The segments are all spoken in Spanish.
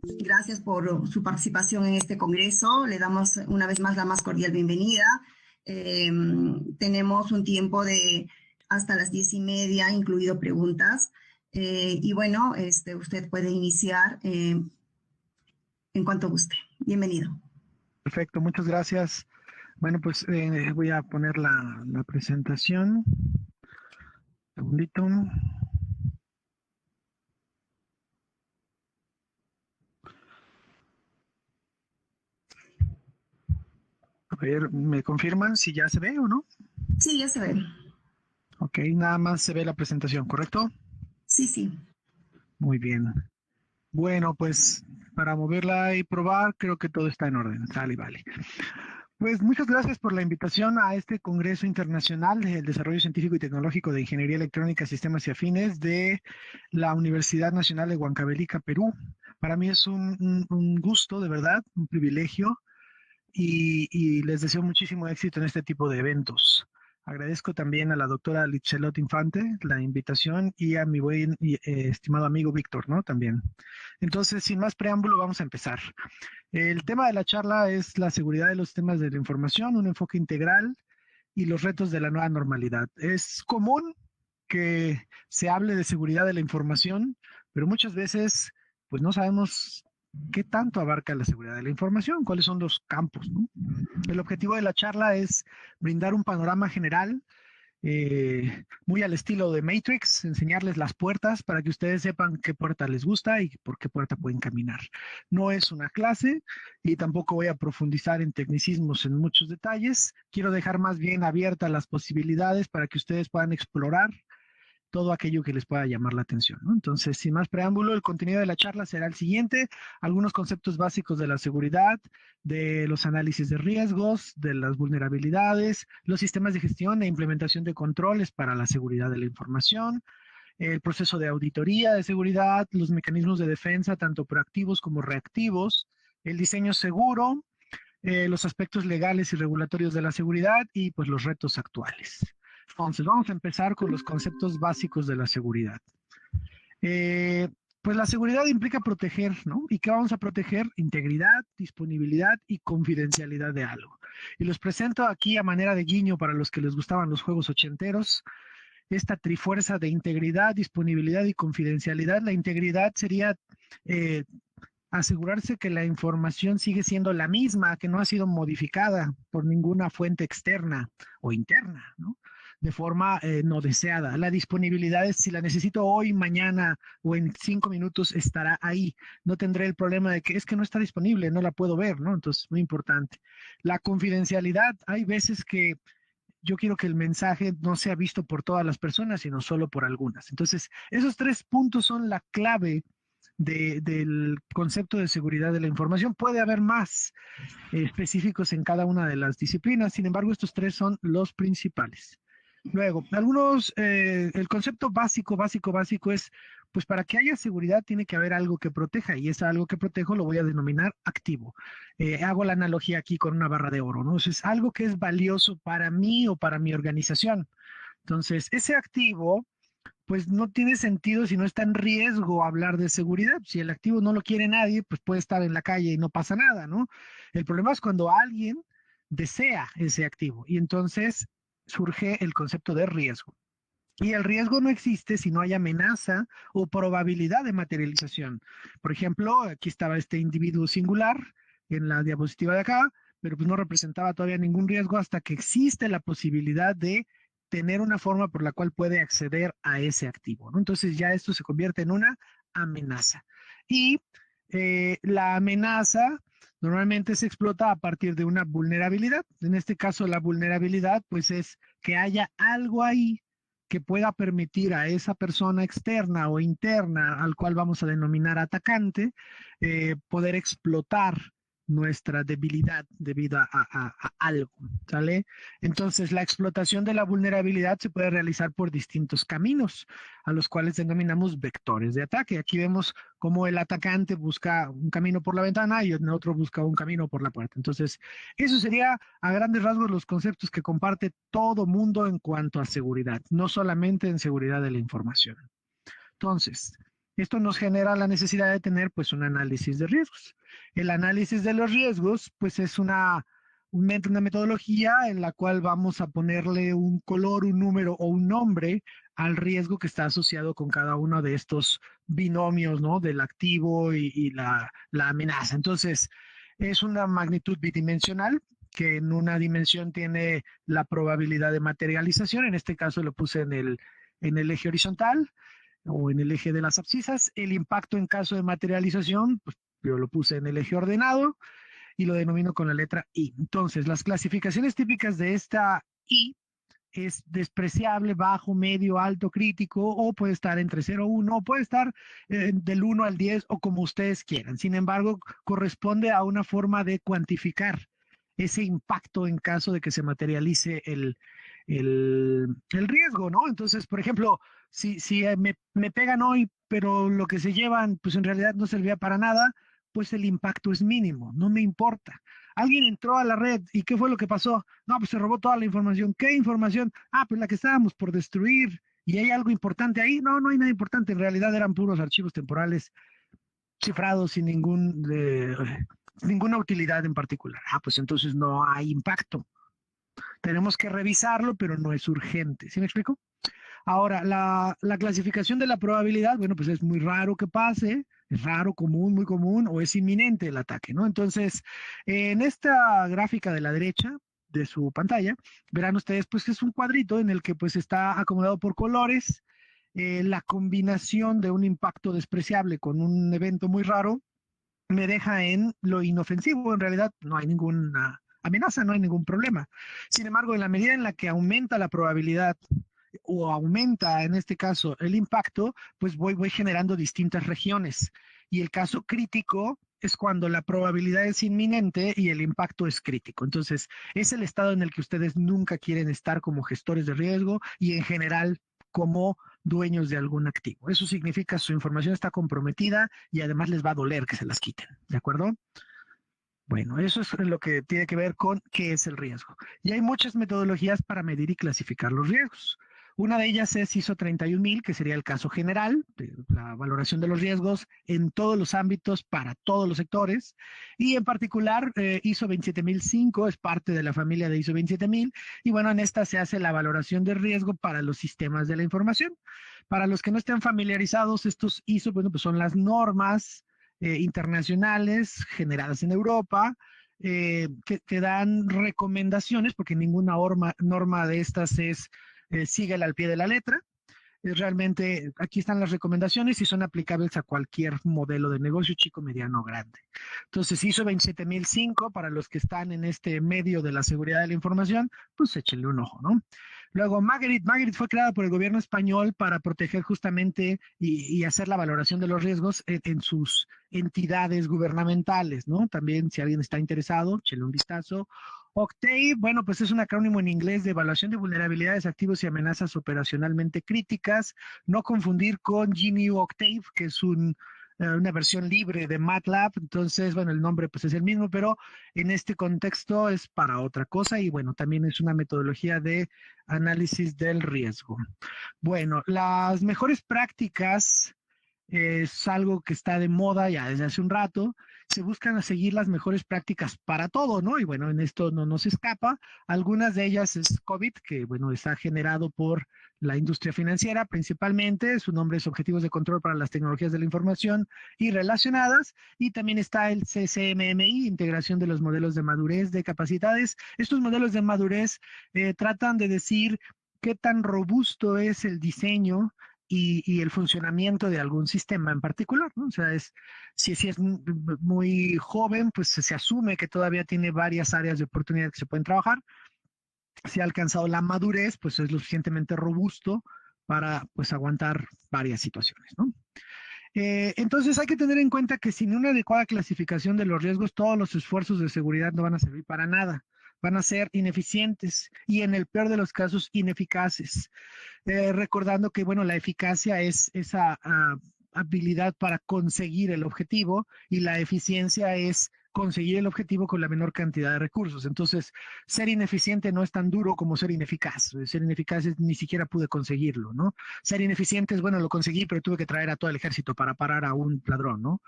Gracias por su participación en este congreso. Le damos una vez más la más cordial bienvenida. Tenemos un tiempo de hasta las 10:30, incluido preguntas. Y bueno, usted puede iniciar en cuanto guste. Bienvenido. Perfecto, muchas gracias. Bueno, pues voy a poner la presentación. Un segundito. A ver, ¿me confirman si ya se ve o no? Sí, ya se ve. Ok, nada más se ve la presentación, ¿correcto? Sí, sí. Muy bien. Bueno, pues para moverla y probar, creo que todo está en orden. Sale y vale. Pues muchas gracias por la invitación a este Congreso Internacional del Desarrollo Científico y Tecnológico de Ingeniería Electrónica, Sistemas y Afines de la Universidad Nacional de Huancavelica, Perú. Para mí es un gusto, de verdad, un privilegio y les deseo muchísimo éxito en este tipo de eventos. Agradezco también a la doctora Litzelot Infante la invitación y a mi buen y estimado amigo Víctor, ¿no? También. Entonces, sin más preámbulo, vamos a empezar. El tema de la charla es la seguridad de los sistemas de la información, un enfoque integral y los retos de la nueva normalidad. Es común que se hable de seguridad de la información, pero muchas veces pues no sabemos qué tanto abarca la seguridad de la información, cuáles son los campos, ¿no? El objetivo de la charla es brindar un panorama general muy al estilo de Matrix, enseñarles las puertas para que ustedes sepan qué puerta les gusta y por qué puerta pueden caminar. No es una clase y tampoco voy a profundizar en tecnicismos en muchos detalles. Quiero dejar más bien abiertas las posibilidades para que ustedes puedan explorar todo aquello que les pueda llamar la atención, ¿no? Entonces, sin más preámbulo, el contenido de la charla será el siguiente: algunos conceptos básicos de la seguridad, de los análisis de riesgos, de las vulnerabilidades, los sistemas de gestión e implementación de controles para la seguridad de la información, el proceso de auditoría de seguridad, los mecanismos de defensa, tanto proactivos como reactivos, el diseño seguro, los aspectos legales y regulatorios de la seguridad y pues los retos actuales. Entonces, vamos a empezar con los conceptos básicos de la seguridad. Eh, pues la seguridad implica proteger, ¿no? ¿Y qué vamos a proteger? Integridad, disponibilidad y confidencialidad de algo. Y los presento aquí a manera de guiño para los que les gustaban los juegos ochenteros. Esta trifuerza de integridad, disponibilidad y confidencialidad. La integridad sería eh, asegurarse que la información sigue siendo la misma, que no ha sido modificada por ninguna fuente externa o interna, ¿no? De forma no deseada. La disponibilidad es si la necesito hoy, mañana o en 5 minutos estará ahí. No tendré el problema de que es que no está disponible, no la puedo ver, ¿no? Entonces, muy importante. La confidencialidad, hay veces que yo quiero que el mensaje no sea visto por todas las personas, sino solo por algunas. Entonces, esos 3 puntos son la clave del concepto de seguridad de la información. Puede haber más específicos en cada una de las disciplinas, sin embargo, estos 3 son los principales. Luego, el concepto básico es, pues para que haya seguridad tiene que haber algo que proteja y ese algo que protejo lo voy a denominar activo. Hago la analogía aquí con una barra de oro, ¿no? Es algo que es valioso para mí o para mi organización. Entonces, ese activo pues no tiene sentido si no está en riesgo hablar de seguridad. Si el activo no lo quiere nadie, pues puede estar en la calle y no pasa nada, ¿no? El problema es cuando alguien desea ese activo y entonces surge el concepto de riesgo. Y el riesgo no existe si no hay amenaza o probabilidad de materialización. Por ejemplo, aquí estaba este individuo singular en la diapositiva de acá, pero pues no representaba todavía ningún riesgo hasta que existe la posibilidad de tener una forma por la cual puede acceder a ese activo, ¿no? Entonces ya esto se convierte en una amenaza. Y la amenaza normalmente se explota a partir de una vulnerabilidad. En este caso, la vulnerabilidad pues es que haya algo ahí que pueda permitir a esa persona externa o interna, al cual vamos a denominar atacante, poder explotar nuestra debilidad debido a algo, ¿sale? Entonces, la explotación de la vulnerabilidad se puede realizar por distintos caminos, a los cuales denominamos vectores de ataque. Aquí vemos cómo el atacante busca un camino por la ventana y el otro busca un camino por la puerta. Entonces, eso sería a grandes rasgos los conceptos que comparte todo mundo en cuanto a seguridad, no solamente en seguridad de la información. Entonces, Esto nos genera la necesidad de tener pues un análisis de riesgos. El análisis de los riesgos pues es una metodología en la cual vamos a ponerle un color, un número o un nombre al riesgo que está asociado con cada uno de estos binomios, ¿no? Del activo y la amenaza. Entonces, es una magnitud bidimensional que en una dimensión tiene la probabilidad de materialización. En este caso lo puse en el eje horizontal o en el eje de las abscisas. El impacto en caso de materialización, pues yo lo puse en el eje ordenado y lo denomino con la letra I. Entonces, las clasificaciones típicas de esta I es despreciable, bajo, medio, alto, crítico, o puede estar entre 0 y 1, o puede estar del 1 al 10, o como ustedes quieran. Sin embargo, corresponde a una forma de cuantificar ese impacto en caso de que se materialice el riesgo, ¿no? Entonces, por ejemplo, si me pegan hoy, pero lo que se llevan, pues en realidad no servía para nada, pues el impacto es mínimo, no me importa. Alguien entró a la red y ¿qué fue lo que pasó? No, pues se robó toda la información. ¿Qué información? Ah, pues la que estábamos por destruir. ¿Y hay algo importante ahí? No, no hay nada importante. En realidad eran puros archivos temporales cifrados sin ninguna utilidad en particular. Ah, pues entonces no hay impacto. Tenemos que revisarlo, pero no es urgente. ¿Sí me explico? Ahora, la clasificación de la probabilidad, bueno, pues es muy raro que pase, es raro, común, muy común, o es inminente el ataque, ¿no? Entonces, en esta gráfica de la derecha de su pantalla, verán ustedes, pues es un cuadrito en el que pues está acomodado por colores, la combinación de un impacto despreciable con un evento muy raro me deja en lo inofensivo, en realidad no hay ninguna amenaza, no hay ningún problema. Sin embargo, en la medida en la que aumenta la probabilidad o aumenta en este caso el impacto, pues voy generando distintas regiones. Y el caso crítico es cuando la probabilidad es inminente y el impacto es crítico. Entonces, es el estado en el que ustedes nunca quieren estar como gestores de riesgo y en general como dueños de algún activo. Eso significa que su información está comprometida y además les va a doler que se las quiten. ¿De acuerdo? Bueno, eso es lo que tiene que ver con qué es el riesgo. Y hay muchas metodologías para medir y clasificar los riesgos. Una de ellas es ISO 31000, que sería el caso general, de la valoración de los riesgos en todos los ámbitos para todos los sectores. Y en particular, ISO 27005 es parte de la familia de ISO 27000. Y bueno, en esta se hace la valoración de riesgo para los sistemas de la información. Para los que no estén familiarizados, estos ISO, bueno, pues son las normas internacionales generadas en Europa, que dan recomendaciones, porque ninguna norma de estas síguela al pie de la letra. Realmente aquí están las recomendaciones y son aplicables a cualquier modelo de negocio, chico, mediano o grande. Entonces, ISO 27005, para los que están en este medio de la seguridad de la información, pues échenle un ojo, ¿no? Luego, Magritte fue creada por el gobierno español para proteger justamente y hacer la valoración de los riesgos en sus entidades gubernamentales, ¿no? También, si alguien está interesado, échenle un vistazo. Octave, bueno, pues es un acrónimo en inglés de evaluación de vulnerabilidades, activos y amenazas operacionalmente críticas. No confundir con GNU Octave, que es una versión libre de MATLAB. Entonces, bueno, el nombre pues es el mismo, pero en este contexto es para otra cosa y bueno, también es una metodología de análisis del riesgo. Bueno, las mejores prácticas es algo que está de moda ya desde hace un rato. Se buscan a seguir las mejores prácticas para todo, ¿no? Y bueno, en esto no nos escapa. Algunas de ellas es COVID, que bueno, está generado por la industria financiera principalmente. Su nombre es Objetivos de Control para las Tecnologías de la Información y Relacionadas. Y también está el CCMMI, Integración de los Modelos de Madurez de Capacidades. Estos modelos de madurez tratan de decir qué tan robusto es el diseño y el funcionamiento de algún sistema en particular, ¿no? O sea, si es muy joven, pues se asume que todavía tiene varias áreas de oportunidad que se pueden trabajar. Si ha alcanzado la madurez, pues es lo suficientemente robusto para pues aguantar varias situaciones, ¿no? Entonces hay que tener en cuenta que sin una adecuada clasificación de los riesgos, todos los esfuerzos de seguridad no van a servir para nada. Van a ser ineficientes y en el peor de los casos ineficaces. Recordando que, bueno, la eficacia es esa habilidad para conseguir el objetivo y la eficiencia es conseguir el objetivo con la menor cantidad de recursos. Entonces, ser ineficiente no es tan duro como ser ineficaz. Ser ineficaz es, ni siquiera pude conseguirlo, ¿no? Ser ineficiente es, bueno, lo conseguí, pero tuve que traer a todo el ejército para parar a un ladrón, ¿no?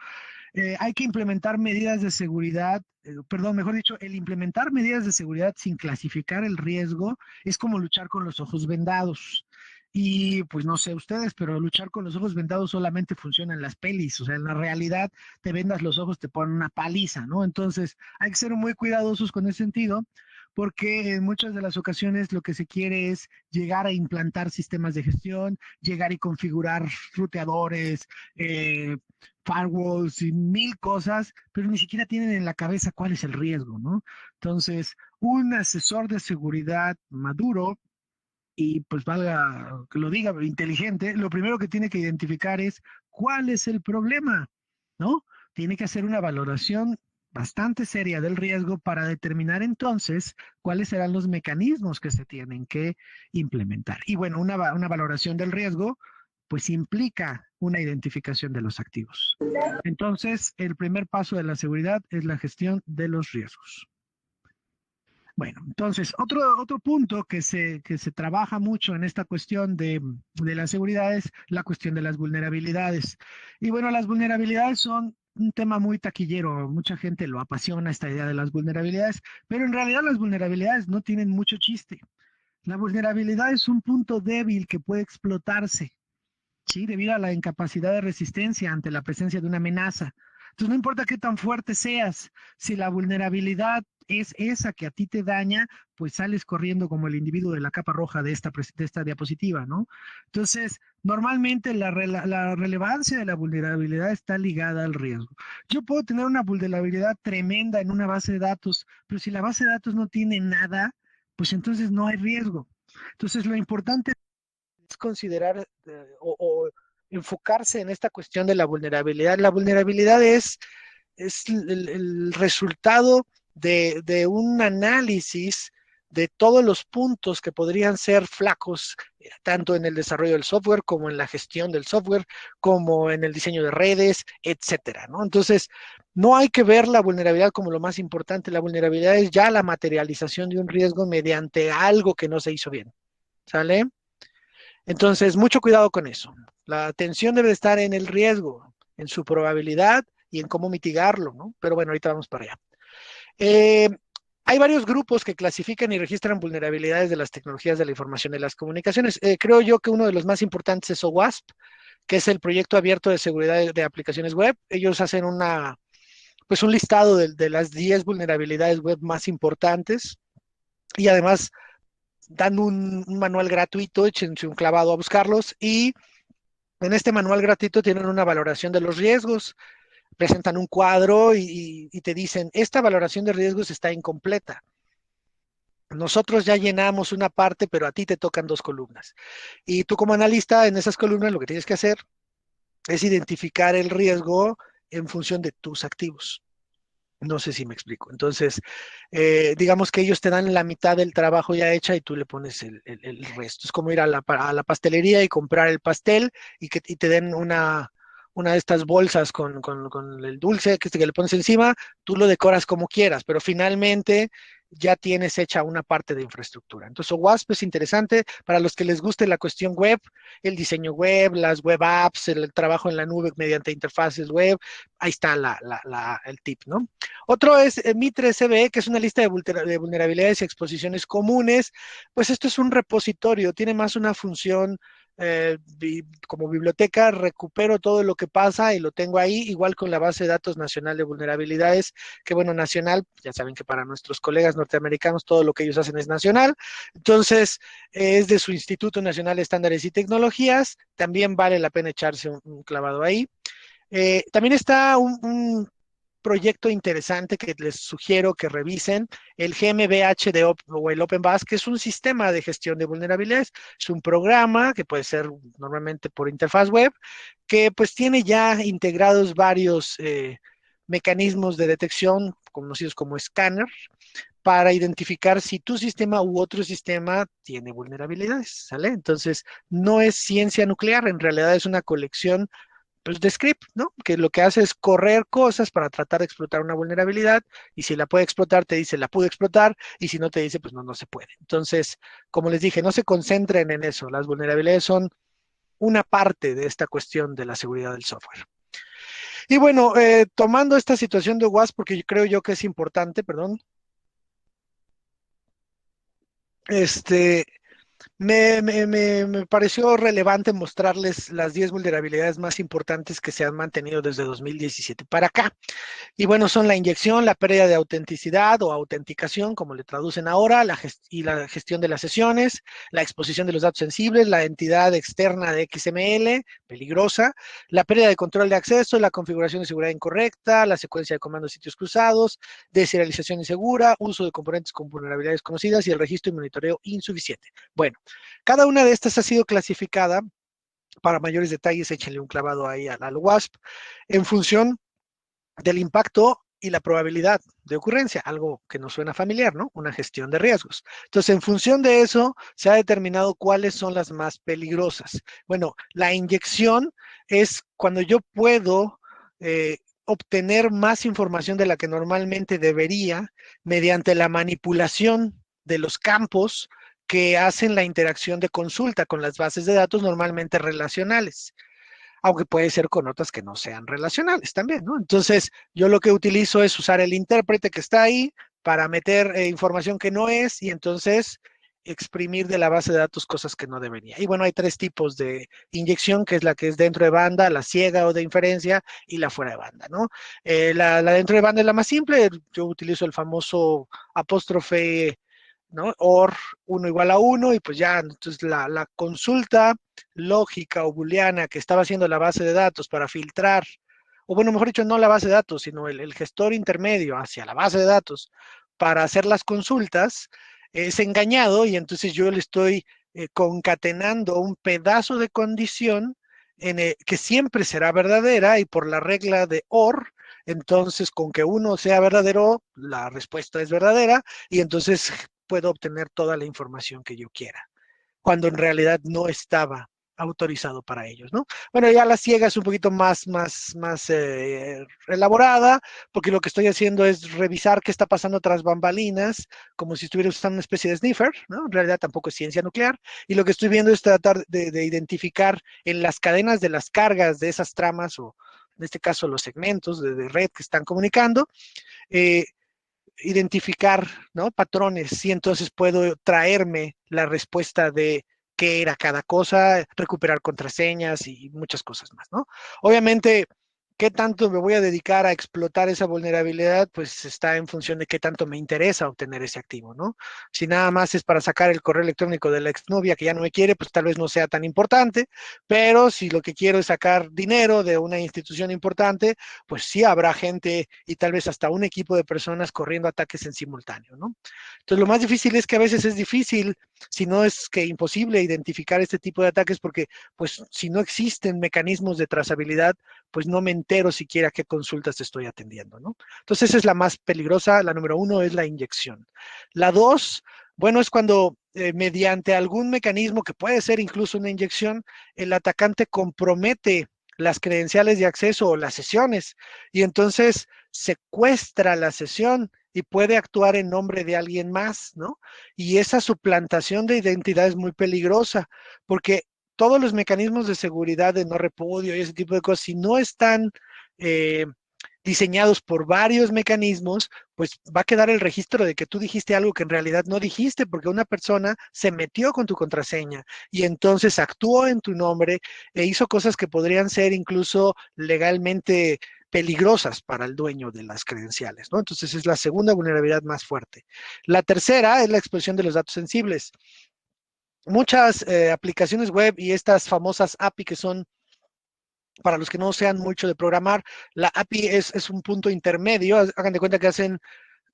Hay que implementar medidas de seguridad, perdón, mejor dicho, el implementar medidas de seguridad sin clasificar el riesgo es como luchar con los ojos vendados. Y pues no sé ustedes, pero luchar con los ojos vendados solamente funciona en las pelis, o sea, en la realidad te vendas los ojos, te ponen una paliza, ¿no? Entonces hay que ser muy cuidadosos con ese sentido, porque en muchas de las ocasiones lo que se quiere es llegar a implantar sistemas de gestión, llegar y configurar ruteadores, firewalls y mil cosas, pero ni siquiera tienen en la cabeza cuál es el riesgo, ¿no? Entonces, un asesor de seguridad maduro y pues valga que lo diga, inteligente, lo primero que tiene que identificar es cuál es el problema, ¿no? Tiene que hacer una valoración bastante seria del riesgo para determinar entonces cuáles serán los mecanismos que se tienen que implementar. Y bueno, una valoración del riesgo pues implica una identificación de los activos. Entonces, el primer paso de la seguridad es la gestión de los riesgos. Bueno, entonces, otro punto que se trabaja mucho en esta cuestión de la seguridad es la cuestión de las vulnerabilidades. Y bueno, las vulnerabilidades son un tema muy taquillero, mucha gente lo apasiona esta idea de las vulnerabilidades, pero en realidad las vulnerabilidades no tienen mucho chiste. La vulnerabilidad es un punto débil que puede explotarse. Sí, debido a la incapacidad de resistencia ante la presencia de una amenaza. Entonces, no importa qué tan fuerte seas, si la vulnerabilidad es esa que a ti te daña, pues sales corriendo como el individuo de la capa roja de esta diapositiva, ¿no? Entonces, normalmente la relevancia de la vulnerabilidad está ligada al riesgo. Yo puedo tener una vulnerabilidad tremenda en una base de datos, pero si la base de datos no tiene nada, pues entonces no hay riesgo. Entonces, lo importante es considerar o enfocarse en esta cuestión de la vulnerabilidad. La vulnerabilidad es el resultado de un análisis de todos los puntos que podrían ser flacos, tanto en el desarrollo del software como en la gestión del software, como en el diseño de redes, etcétera, ¿no? Entonces, no hay que ver la vulnerabilidad como lo más importante. La vulnerabilidad es ya la materialización de un riesgo mediante algo que no se hizo bien. ¿Sale? Entonces, mucho cuidado con eso. La atención debe estar en el riesgo, en su probabilidad y en cómo mitigarlo, ¿no? Pero bueno, ahorita vamos para allá. Eh, Hay varios grupos que clasifican y registran vulnerabilidades de las tecnologías de la información y las comunicaciones. Creo yo que uno de los más importantes es OWASP, que es el proyecto abierto de seguridad de aplicaciones web. Ellos hacen pues un listado de las 10 vulnerabilidades web más importantes y además dan un manual gratuito, échense un clavado a buscarlos y en este manual gratuito tienen una valoración de los riesgos, presentan un cuadro y te dicen, esta valoración de riesgos está incompleta. Nosotros ya llenamos una parte, pero a ti te tocan dos columnas. Y tú como analista en esas columnas lo que tienes que hacer es identificar el riesgo en función de tus activos. No sé si me explico. Entonces, digamos que ellos te dan la mitad del trabajo ya hecha y tú le pones el resto. Es como ir a la pastelería y comprar el pastel y te den una de estas bolsas con el dulce que le pones encima, tú lo decoras como quieras, pero finalmente ya tienes hecha una parte de infraestructura. Entonces, OWASP es interesante para los que les guste la cuestión web, el diseño web, las web apps, el trabajo en la nube mediante interfaces web. Ahí está el tip, ¿no? Otro es MITRE-CVE, que es una lista de vulnerabilidades y exposiciones comunes. Pues esto es un repositorio, tiene más una función como biblioteca, recupero todo lo que pasa y lo tengo ahí, igual con la base de datos nacional de vulnerabilidades, que bueno, nacional, ya saben que para nuestros colegas norteamericanos todo lo que ellos hacen es nacional. Entonces, es de su Instituto Nacional de Estándares y Tecnologías, también vale la pena echarse un clavado ahí. También está un proyecto interesante que les sugiero que revisen, el GmbH o el OpenBAS, que es un sistema de gestión de vulnerabilidades. Es un programa que puede ser normalmente por interfaz web, que pues tiene ya integrados varios mecanismos de detección conocidos como escáner para identificar si tu sistema u otro sistema tiene vulnerabilidades, ¿sale? Entonces, no es ciencia nuclear, en realidad es una colección pues, de script, ¿no? Que lo que hace es correr cosas para tratar de explotar una vulnerabilidad, y si la puede explotar, te dice la pude explotar, y si no te dice, pues no, no se puede. Entonces, como les dije, no se concentren en eso. Las vulnerabilidades son una parte de esta cuestión de la seguridad del software. Y bueno, tomando esta situación de WASP, porque yo creo yo que es importante, perdón, este, me pareció relevante mostrarles las 10 vulnerabilidades más importantes que se han mantenido desde 2017 para acá. Y bueno, son la inyección, la pérdida de autenticidad o autenticación, como le traducen ahora, y la gestión de las sesiones, la exposición de los datos sensibles, la entidad externa de XML, peligrosa, la pérdida de control de acceso, la configuración de seguridad incorrecta, la secuencia de comandos sitios cruzados, deserialización insegura, uso de componentes con vulnerabilidades conocidas y el registro y monitoreo insuficiente. Bueno, cada una de estas ha sido clasificada. Para mayores detalles, échenle un clavado ahí al WASP en función del impacto y la probabilidad de ocurrencia, algo que nos suena familiar, ¿no? Una gestión de riesgos. Entonces, en función de eso, se ha determinado cuáles son las más peligrosas. Bueno, la inyección es cuando yo puedo obtener más información de la que normalmente debería mediante la manipulación de los campos que hacen la interacción de consulta con las bases de datos normalmente relacionales, aunque puede ser con otras que no sean relacionales también, ¿no? Entonces, yo lo que utilizo es usar el intérprete que está ahí para meter información que no es, y entonces exprimir de la base de datos cosas que no debería. Y bueno, hay 3 tipos de inyección, que es la que es dentro de banda, la ciega o de inferencia, y la fuera de banda, ¿no? La dentro de banda es la más simple. Yo utilizo el famoso apóstrofe, ¿no? OR 1 igual a 1, y pues ya, entonces la consulta lógica o booleana que estaba haciendo la base de datos para filtrar, o bueno, mejor dicho, no la base de datos, sino el gestor intermedio hacia la base de datos para hacer las consultas, es engañado, y entonces yo le estoy concatenando un pedazo de condición que siempre será verdadera, y por la regla de OR, entonces con que uno sea verdadero, la respuesta es verdadera, y entonces puedo obtener toda la información que yo quiera, cuando en realidad no estaba autorizado para ellos, ¿no? Bueno, ya la ciega es un poquito más elaborada, porque lo que estoy haciendo es revisar qué está pasando tras bambalinas, como si estuviera usando una especie de sniffer, ¿no? En realidad tampoco es ciencia nuclear, y lo que estoy viendo es tratar de identificar en las cadenas de las cargas de esas tramas, o en este caso los segmentos de red que están comunicando, eh, identificar, ¿no? Patrones, y entonces puedo traerme la respuesta de qué era cada cosa, recuperar contraseñas y muchas cosas más, ¿no? Obviamente, qué tanto me voy a dedicar a explotar esa vulnerabilidad, pues está en función de qué tanto me interesa obtener ese activo, ¿no? Si nada más es para sacar el correo electrónico de la exnovia que ya no me quiere, pues tal vez no sea tan importante, pero si lo que quiero es sacar dinero de una institución importante, pues sí habrá gente y tal vez hasta un equipo de personas corriendo ataques en simultáneo, ¿no? Entonces, lo más difícil es que a veces es difícil, si no es que imposible, identificar este tipo de ataques, porque pues si no existen mecanismos de trazabilidad, pues no me entero siquiera qué consultas estoy atendiendo, ¿no? Entonces, esa es la más peligrosa. La número 1 es la inyección. La 2, bueno, es cuando mediante algún mecanismo, que puede ser incluso una inyección, el atacante compromete las credenciales de acceso o las sesiones, y entonces secuestra la sesión y puede actuar en nombre de alguien más, ¿no? Y esa suplantación de identidad es muy peligrosa, porque todos los mecanismos de seguridad de no repudio y ese tipo de cosas, si no están eh, diseñados por varios mecanismos, pues va a quedar el registro de que tú dijiste algo que en realidad no dijiste, porque una persona se metió con tu contraseña y entonces actuó en tu nombre e hizo cosas que podrían ser incluso legalmente peligrosas para el dueño de las credenciales, ¿no? Entonces es la segunda vulnerabilidad más fuerte. La tercera es la exposición de los datos sensibles. Muchas aplicaciones web y estas famosas API, que son, para los que no sean mucho de programar, la API es un punto intermedio. Hagan de cuenta que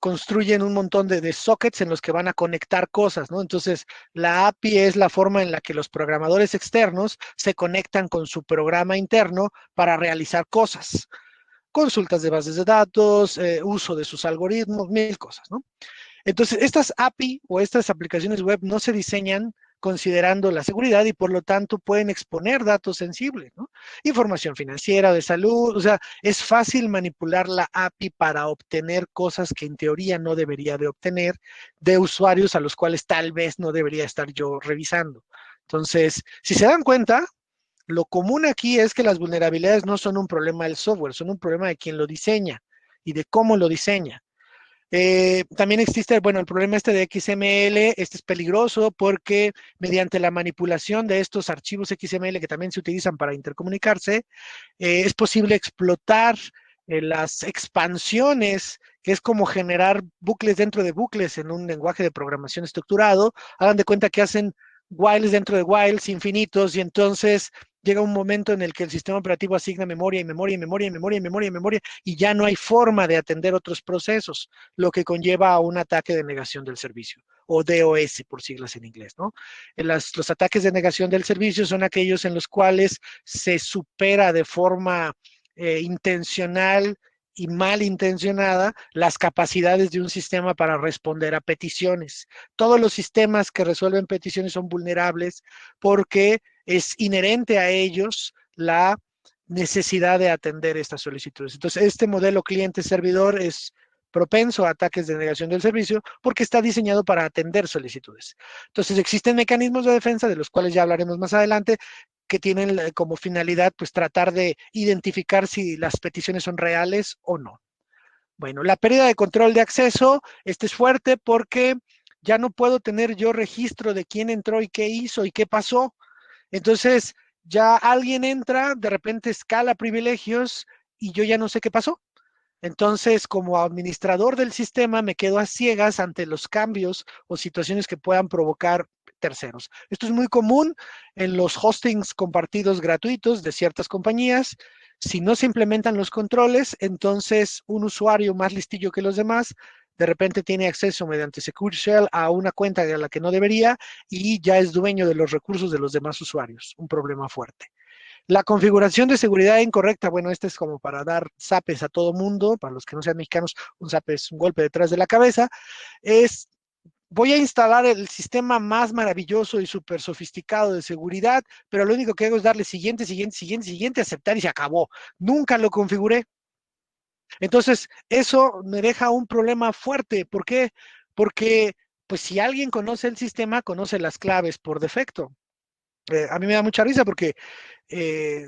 construyen un montón de sockets en los que van a conectar cosas, ¿no? Entonces, la API es la forma en la que los programadores externos se conectan con su programa interno para realizar cosas, consultas de bases de datos, uso de sus algoritmos, mil cosas, ¿no? Entonces, estas API o estas aplicaciones web no se diseñan considerando la seguridad y por lo tanto pueden exponer datos sensibles, ¿no? Información financiera, de salud, o sea, es fácil manipular la API para obtener cosas que en teoría no debería de obtener de usuarios a los cuales tal vez no debería estar yo revisando. Entonces, si se dan cuenta, lo común aquí es que las vulnerabilidades no son un problema del software, son un problema de quien lo diseña y de cómo lo diseña. También existe, bueno, el problema este de XML, este es peligroso porque mediante la manipulación de estos archivos XML que también se utilizan para intercomunicarse, es posible explotar las expansiones, que es como generar bucles dentro de bucles en un lenguaje de programación estructurado. Hagan de cuenta que hacen whiles dentro de whiles infinitos y entonces llega un momento en el que el sistema operativo asigna memoria y memoria y memoria y memoria y memoria y memoria y ya no hay forma de atender otros procesos, lo que conlleva a un ataque de negación del servicio o DOS por siglas en inglés, ¿no? Los ataques de negación del servicio son aquellos en los cuales se supera de forma intencional y malintencionada las capacidades de un sistema para responder a peticiones. Todos los sistemas que resuelven peticiones son vulnerables porque es inherente a ellos la necesidad de atender estas solicitudes. Entonces, este modelo cliente-servidor es propenso a ataques de negación del servicio porque está diseñado para atender solicitudes. Entonces, existen mecanismos de defensa de los cuales ya hablaremos más adelante, que tienen como finalidad pues tratar de identificar si las peticiones son reales o no. Bueno, la pérdida de control de acceso, este es fuerte porque ya no puedo tener yo registro de quién entró y qué hizo y qué pasó. Entonces, ya alguien entra, de repente escala privilegios y yo ya no sé qué pasó. Entonces, como administrador del sistema, me quedo a ciegas ante los cambios o situaciones que puedan provocar terceros. Esto es muy común en los hostings compartidos gratuitos de ciertas compañías. Si no se implementan los controles, entonces un usuario más listillo que los demás de repente tiene acceso mediante Secure Shell a una cuenta a la que no debería y ya es dueño de los recursos de los demás usuarios. Un problema fuerte. La configuración de seguridad incorrecta, bueno, este es como para dar zapes a todo mundo, para los que no sean mexicanos, un zape es un golpe detrás de la cabeza, es voy a instalar el sistema más maravilloso y súper sofisticado de seguridad, pero lo único que hago es darle siguiente, siguiente, siguiente, siguiente, aceptar y se acabó. Nunca lo configuré. Entonces, eso me deja un problema fuerte. ¿Por qué? Porque, pues, si alguien conoce el sistema, conoce las claves por defecto. A mí me da mucha risa porque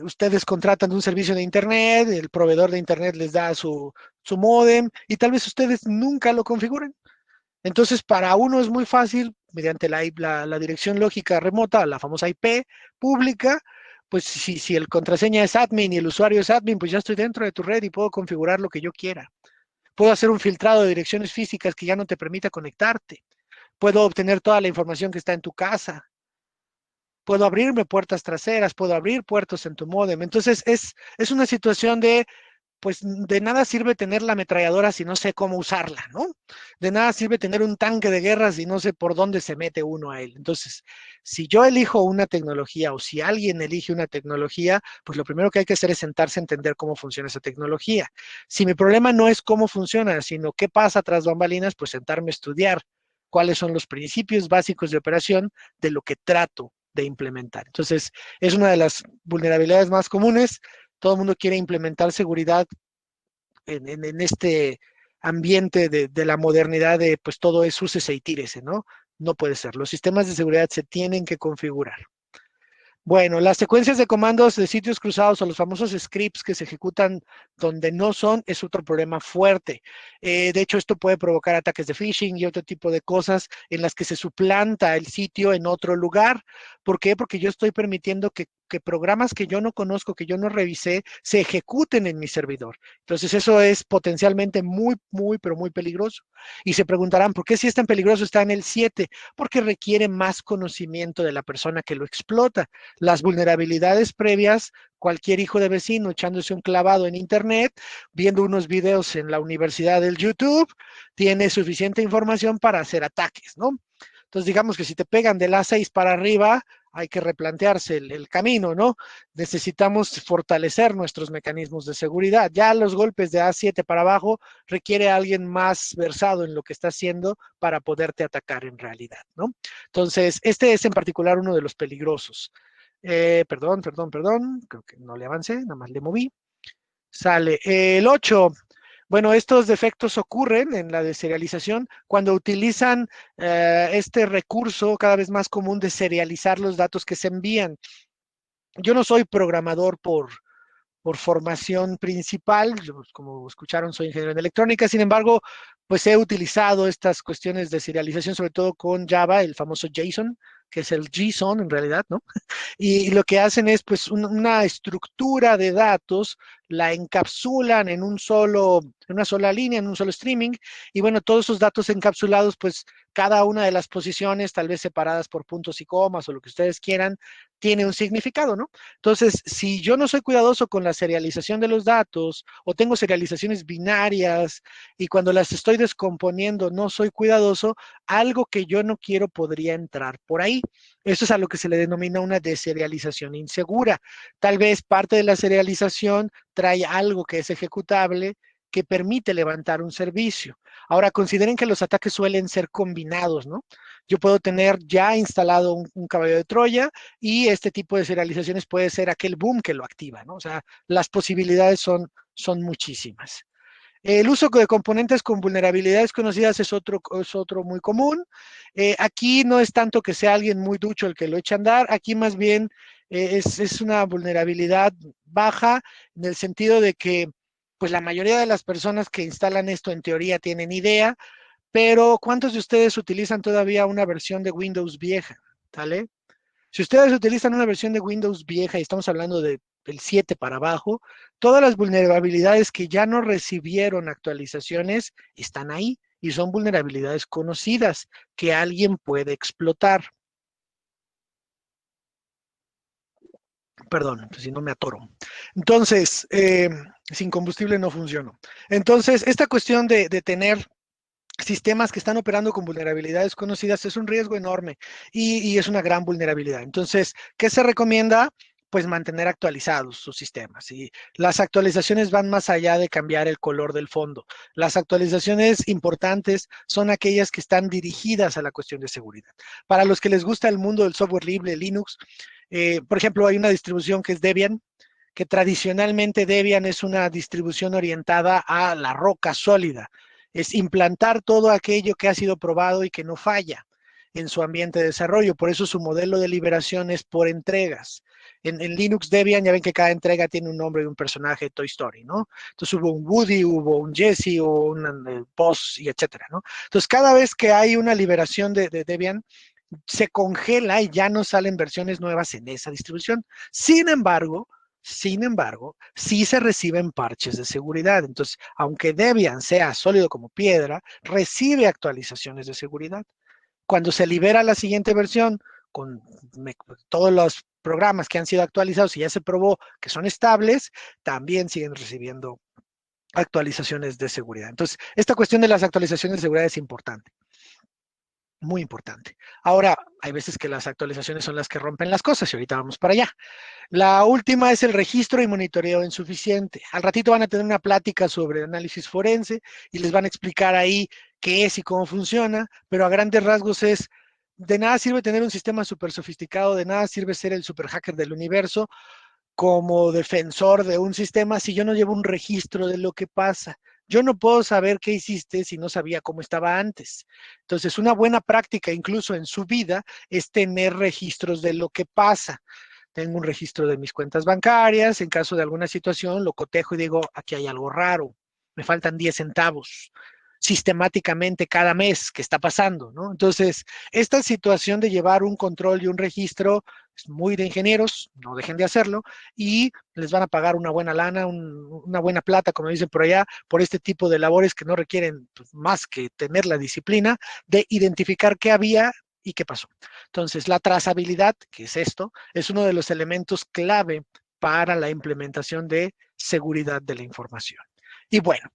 ustedes contratan un servicio de internet, el proveedor de internet les da su módem y tal vez ustedes nunca lo configuren. Entonces, para uno es muy fácil, mediante la dirección lógica remota, la famosa IP pública, pues si el contraseña es admin y el usuario es admin, pues ya estoy dentro de tu red y puedo configurar lo que yo quiera. Puedo hacer un filtrado de direcciones físicas que ya no te permita conectarte. Puedo obtener toda la información que está en tu casa. Puedo abrirme puertas traseras, puedo abrir puertos en tu módem. Entonces, es una situación de, pues, de nada sirve tener la ametralladora si no sé cómo usarla, ¿no? De nada sirve tener un tanque de guerra si no sé por dónde se mete uno a él. Entonces, si yo elijo una tecnología o si alguien elige una tecnología, pues lo primero que hay que hacer es sentarse a entender cómo funciona esa tecnología. Si mi problema no es cómo funciona, sino qué pasa tras bambalinas, pues sentarme a estudiar cuáles son los principios básicos de operación de lo que trato de implementar. Entonces, es una de las vulnerabilidades más comunes. Todo el mundo quiere implementar seguridad en este ambiente de la modernidad de pues todo es úsese y tírese, ¿no? No puede ser. Los sistemas de seguridad se tienen que configurar. Bueno, las secuencias de comandos de sitios cruzados o los famosos scripts que se ejecutan donde no son es otro problema fuerte. De hecho, esto puede provocar ataques de phishing y otro tipo de cosas en las que se suplanta el sitio en otro lugar. ¿Por qué? Porque yo estoy permitiendo que programas que yo no conozco, que yo no revisé, se ejecuten en mi servidor. Entonces, eso es potencialmente pero muy peligroso. Y se preguntarán, ¿por qué si es tan peligroso está en el 7? Porque requiere más conocimiento de la persona que lo explota. Las vulnerabilidades previas, cualquier hijo de vecino echándose un clavado en internet, viendo unos videos en la universidad del YouTube, tiene suficiente información para hacer ataques, ¿no? Entonces, digamos que si te pegan de las 6 para arriba, hay que replantearse el camino, ¿no? Necesitamos fortalecer nuestros mecanismos de seguridad. Ya los golpes de A7 para abajo requiere a alguien más versado en lo que está haciendo para poderte atacar en realidad, ¿no? Entonces, este es en particular uno de los peligrosos. Perdón, creo que no le avancé, nada más le moví. Sale. El 8. Bueno, estos defectos ocurren en la deserialización cuando utilizan este recurso cada vez más común de serializar los datos que se envían. Yo no soy programador por formación principal, yo, como escucharon, soy ingeniero en electrónica, sin embargo, pues he utilizado estas cuestiones de serialización, sobre todo con Java, el famoso JSON, que es el JSON en realidad, ¿no? Y lo que hacen es pues una estructura de datos, la encapsulan en en una sola línea, en un solo streaming, y bueno, todos esos datos encapsulados, pues cada una de las posiciones, tal vez separadas por puntos y comas o lo que ustedes quieran, tiene un significado, ¿no? Entonces, si yo no soy cuidadoso con la serialización de los datos o tengo serializaciones binarias y cuando las estoy descomponiendo no soy cuidadoso, algo que yo no quiero podría entrar por ahí. Eso es a lo que se le denomina una deserialización insegura. Tal vez parte de la serialización trae algo que es ejecutable que permite levantar un servicio. Ahora, consideren que los ataques suelen ser combinados, ¿no? Yo puedo tener ya instalado un caballo de Troya y este tipo de serializaciones puede ser aquel boom que lo activa, ¿no? O sea, las posibilidades son muchísimas. El uso de componentes con vulnerabilidades conocidas es otro muy común. Aquí no es tanto que sea alguien muy ducho el que lo eche a andar, aquí más bien es una vulnerabilidad baja en el sentido de que pues la mayoría de las personas que instalan esto en teoría tienen idea, pero ¿cuántos de ustedes utilizan todavía una versión de Windows vieja? ¿Vale? Si ustedes utilizan una versión de Windows vieja y estamos hablando del 7 para abajo, todas las vulnerabilidades que ya no recibieron actualizaciones están ahí y son vulnerabilidades conocidas que alguien puede explotar. Perdón, si no me atoro. Entonces, sin combustible no funcionó. Entonces, esta cuestión de tener sistemas que están operando con vulnerabilidades conocidas es un riesgo enorme y es una gran vulnerabilidad. Entonces, ¿qué se recomienda? Pues mantener actualizados sus sistemas. Y las actualizaciones van más allá de cambiar el color del fondo. Las actualizaciones importantes son aquellas que están dirigidas a la cuestión de seguridad. Para los que les gusta el mundo del software libre, Linux, por ejemplo, hay una distribución que es Debian, que tradicionalmente Debian es una distribución orientada a la roca sólida, es implantar todo aquello que ha sido probado y que no falla en su ambiente de desarrollo. Por eso su modelo de liberación es por entregas. En Linux Debian ya ven que cada entrega tiene un nombre de un personaje de Toy Story, ¿no? Entonces hubo un Woody, hubo un Jesse, hubo un Buzz y etcétera, ¿no? Entonces cada vez que hay una liberación de Debian, se congela y ya no salen versiones nuevas en esa distribución. Sin embargo, sí se reciben parches de seguridad. Entonces, aunque Debian sea sólido como piedra, recibe actualizaciones de seguridad. Cuando se libera la siguiente versión con todos los programas que han sido actualizados y ya se probó que son estables, también siguen recibiendo actualizaciones de seguridad. Entonces, esta cuestión de las actualizaciones de seguridad es importante. Muy importante. Ahora, hay veces que las actualizaciones son las que rompen las cosas y ahorita vamos para allá. La última es el registro y monitoreo insuficiente. Al ratito van a tener una plática sobre análisis forense y les van a explicar ahí qué es y cómo funciona, pero a grandes rasgos es, de nada sirve tener un sistema súper sofisticado, de nada sirve ser el super hacker del universo como defensor de un sistema si yo no llevo un registro de lo que pasa. Yo no puedo saber qué hiciste si no sabía cómo estaba antes. Entonces, una buena práctica incluso en su vida es tener registros de lo que pasa. Tengo un registro de mis cuentas bancarias, en caso de alguna situación lo cotejo y digo, aquí hay algo raro, me faltan 10 centavos sistemáticamente cada mes que está pasando, ¿no? Entonces, esta situación de llevar un control y un registro es muy de ingenieros, no dejen de hacerlo, y les van a pagar una buena lana, una buena plata, como dicen por allá, por este tipo de labores que no requieren pues, más que tener la disciplina de identificar qué había y qué pasó. Entonces, la trazabilidad, que es esto, es uno de los elementos clave para la implementación de seguridad de la información. Y bueno,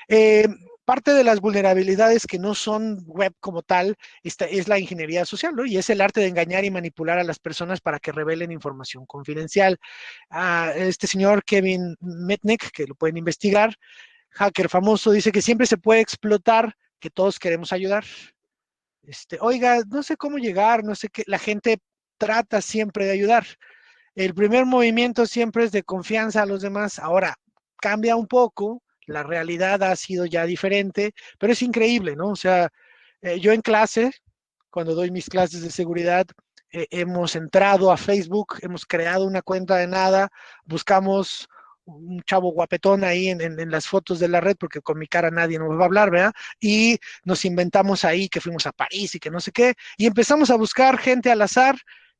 eh, parte de las vulnerabilidades que no son web como tal es la ingeniería social, ¿no? Y es el arte de engañar y manipular a las personas para que revelen información confidencial. Este señor Kevin Mitnick, que lo pueden investigar, hacker famoso, dice que siempre se puede explotar, que todos queremos ayudar. Oiga, no sé cómo llegar, no sé qué, la gente trata siempre de ayudar. El primer movimiento siempre es de confianza a los demás. Ahora, cambia un poco, la realidad ha sido ya diferente, pero es increíble, ¿no? O sea, yo en clase, cuando doy mis clases de seguridad, hemos entrado a Facebook, hemos creado una cuenta de nada, buscamos un chavo guapetón ahí en las fotos de la red, porque con mi cara nadie nos va a hablar, ¿verdad? Y nos inventamos ahí que fuimos a París y que no sé qué, y empezamos a buscar gente al azar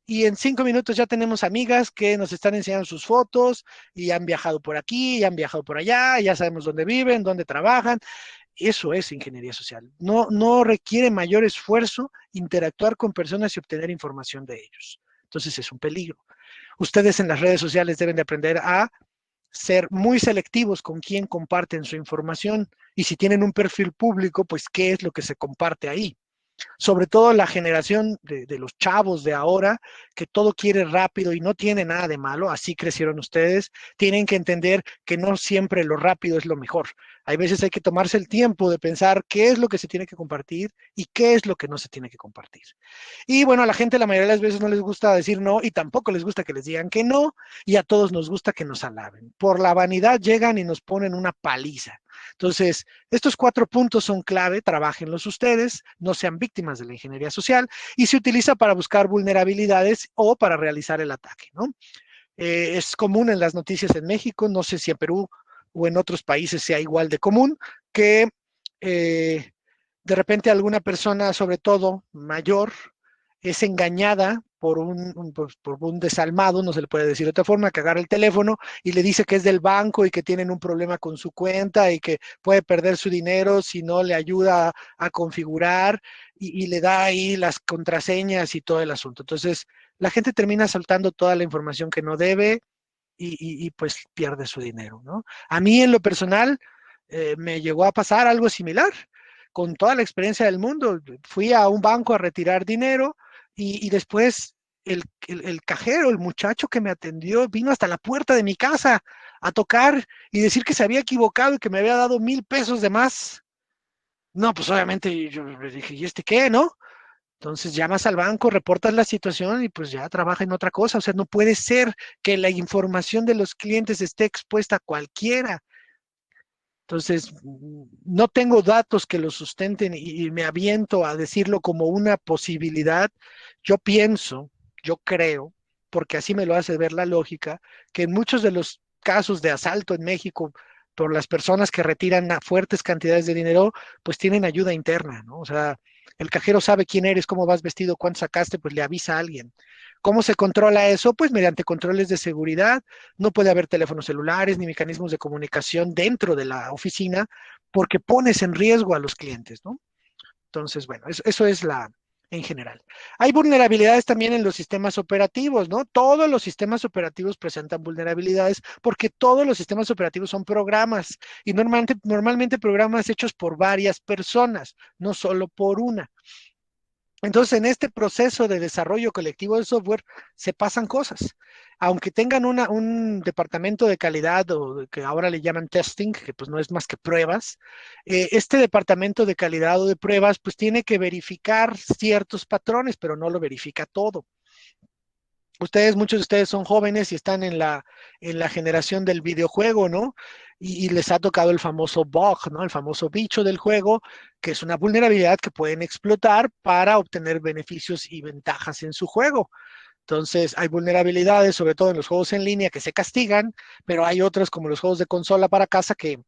y en 5 minutos ya tenemos amigas que nos están enseñando sus fotos y han viajado por aquí, y han viajado por allá, ya sabemos dónde viven, dónde trabajan. Eso es ingeniería social. No, no requiere mayor esfuerzo interactuar con personas y obtener información de ellos. Entonces es un peligro. Ustedes en las redes sociales deben de aprender a ser muy selectivos con quién comparten su información y si tienen un perfil público, pues qué es lo que se comparte ahí, sobre todo la generación de los chavos de ahora, que todo quiere rápido y no tiene nada de malo, así crecieron ustedes, tienen que entender que no siempre lo rápido es lo mejor. Hay veces hay que tomarse el tiempo de pensar qué es lo que se tiene que compartir y qué es lo que no se tiene que compartir. Y bueno, a la gente la mayoría de las veces no les gusta decir no y tampoco les gusta que les digan que no, y a todos nos gusta que nos alaben. Por la vanidad llegan y nos ponen una paliza. Entonces, estos 4 puntos son clave, trabájenlos ustedes, no sean víctimas de la ingeniería social y se utiliza para buscar vulnerabilidades o para realizar el ataque, ¿no? Es común en las noticias en México, no sé si en Perú o en otros países sea igual de común, que eh, de repente alguna persona, sobre todo mayor, es engañada por un desalmado, no se le puede decir de otra forma, que agarra el teléfono y le dice que es del banco y que tienen un problema con su cuenta y que puede perder su dinero si no le ayuda a configurar y le da ahí las contraseñas y todo el asunto. Entonces, la gente termina soltando toda la información que no debe y pues pierde su dinero, ¿no? A mí en lo personal me llegó a pasar algo similar. Con toda la experiencia del mundo, fui a un banco a retirar dinero y después el cajero, el muchacho que me atendió, vino hasta la puerta de mi casa a tocar y decir que se había equivocado y que me había dado 1,000 pesos de más. No, pues obviamente yo le dije, ¿y este qué, no? Entonces llamas al banco, reportas la situación y pues ya trabaja en otra cosa. O sea, no puede ser que la información de los clientes esté expuesta a cualquiera. Entonces, no tengo datos que lo sustenten y me aviento a decirlo como una posibilidad. Yo pienso, yo creo, porque así me lo hace ver la lógica, que en muchos de los casos de asalto en México por las personas que retiran fuertes cantidades de dinero, pues tienen ayuda interna, ¿no? O sea, el cajero sabe quién eres, cómo vas vestido, cuánto sacaste, pues le avisa a alguien. ¿Cómo se controla eso? Pues mediante controles de seguridad. No puede haber teléfonos celulares ni mecanismos de comunicación dentro de la oficina porque pones en riesgo a los clientes, ¿no? Entonces, bueno, eso es en general. Hay vulnerabilidades también en los sistemas operativos, ¿no? Todos los sistemas operativos presentan vulnerabilidades porque todos los sistemas operativos son programas y normalmente programas hechos por varias personas, no solo por una. Entonces, en este proceso de desarrollo colectivo de software se pasan cosas. Aunque tengan un departamento de calidad o que ahora le llaman testing, que pues no es más que pruebas, este departamento de calidad o de pruebas pues tiene que verificar ciertos patrones, pero no lo verifica todo. Muchos de ustedes son jóvenes y están en la generación del videojuego, ¿no? Y les ha tocado el famoso bug, ¿no? El famoso bicho del juego, que es una vulnerabilidad que pueden explotar para obtener beneficios y ventajas en su juego. Entonces, hay vulnerabilidades, sobre todo en los juegos en línea, que se castigan, pero hay otras como los juegos de consola para casa que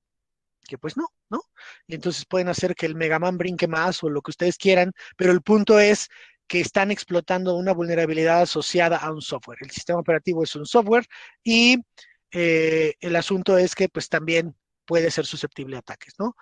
pues no, ¿no? Y entonces pueden hacer que el Mega Man brinque más o lo que ustedes quieran, pero el punto es que están explotando una vulnerabilidad asociada a un software. El sistema operativo es un software y el asunto es que pues también puede ser susceptible a ataques, ¿no?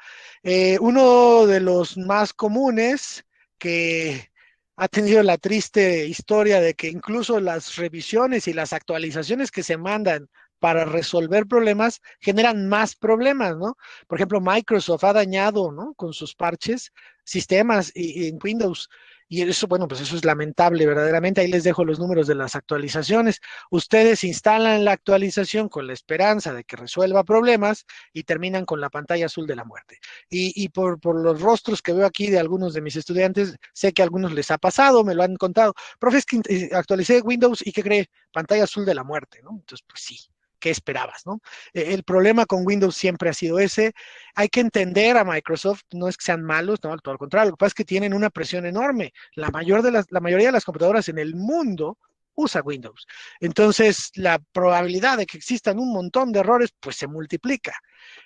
Uno de los más comunes que ha tenido la triste historia de que incluso las revisiones y las actualizaciones que se mandan para resolver problemas generan más problemas, ¿no? Por ejemplo, Microsoft ha dañado, ¿no? Con sus parches sistemas en Windows. Y eso, bueno, pues eso es lamentable, verdaderamente. Ahí les dejo los números de las actualizaciones. Ustedes instalan la actualización con la esperanza de que resuelva problemas y terminan con la pantalla azul de la muerte. Y por los rostros que veo aquí de algunos de mis estudiantes, sé que a algunos les ha pasado, me lo han contado. Profe, es que actualicé Windows y ¿qué cree? Pantalla azul de la muerte, ¿no? Entonces, pues sí. ¿Qué esperabas, no? El problema con Windows siempre ha sido ese. Hay que entender a Microsoft, no es que sean malos, no, todo lo contrario, lo que pasa es que tienen una presión enorme. La mayoría de las computadoras en el mundo usa Windows. Entonces, la probabilidad de que existan un montón de errores, pues se multiplica.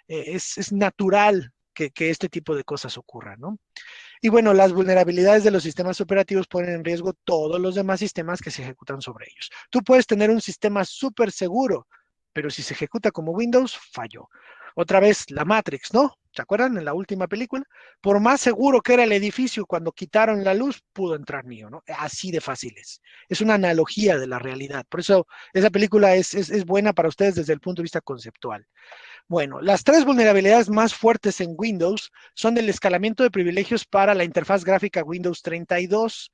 Es natural que este tipo de cosas ocurran, ¿no? Y bueno, las vulnerabilidades de los sistemas operativos ponen en riesgo todos los demás sistemas que se ejecutan sobre ellos. Tú puedes tener un sistema súper seguro, pero si se ejecuta como Windows, falló. Otra vez, la Matrix, ¿no? ¿Se acuerdan en la última película? Por más seguro que era el edificio, cuando quitaron la luz, pudo entrar Neo, ¿no? Así de fácil es. Es una analogía de la realidad. Por eso esa película es buena para ustedes desde el punto de vista conceptual. Bueno, las tres vulnerabilidades más fuertes en Windows son el escalamiento de privilegios para la interfaz gráfica Windows 32.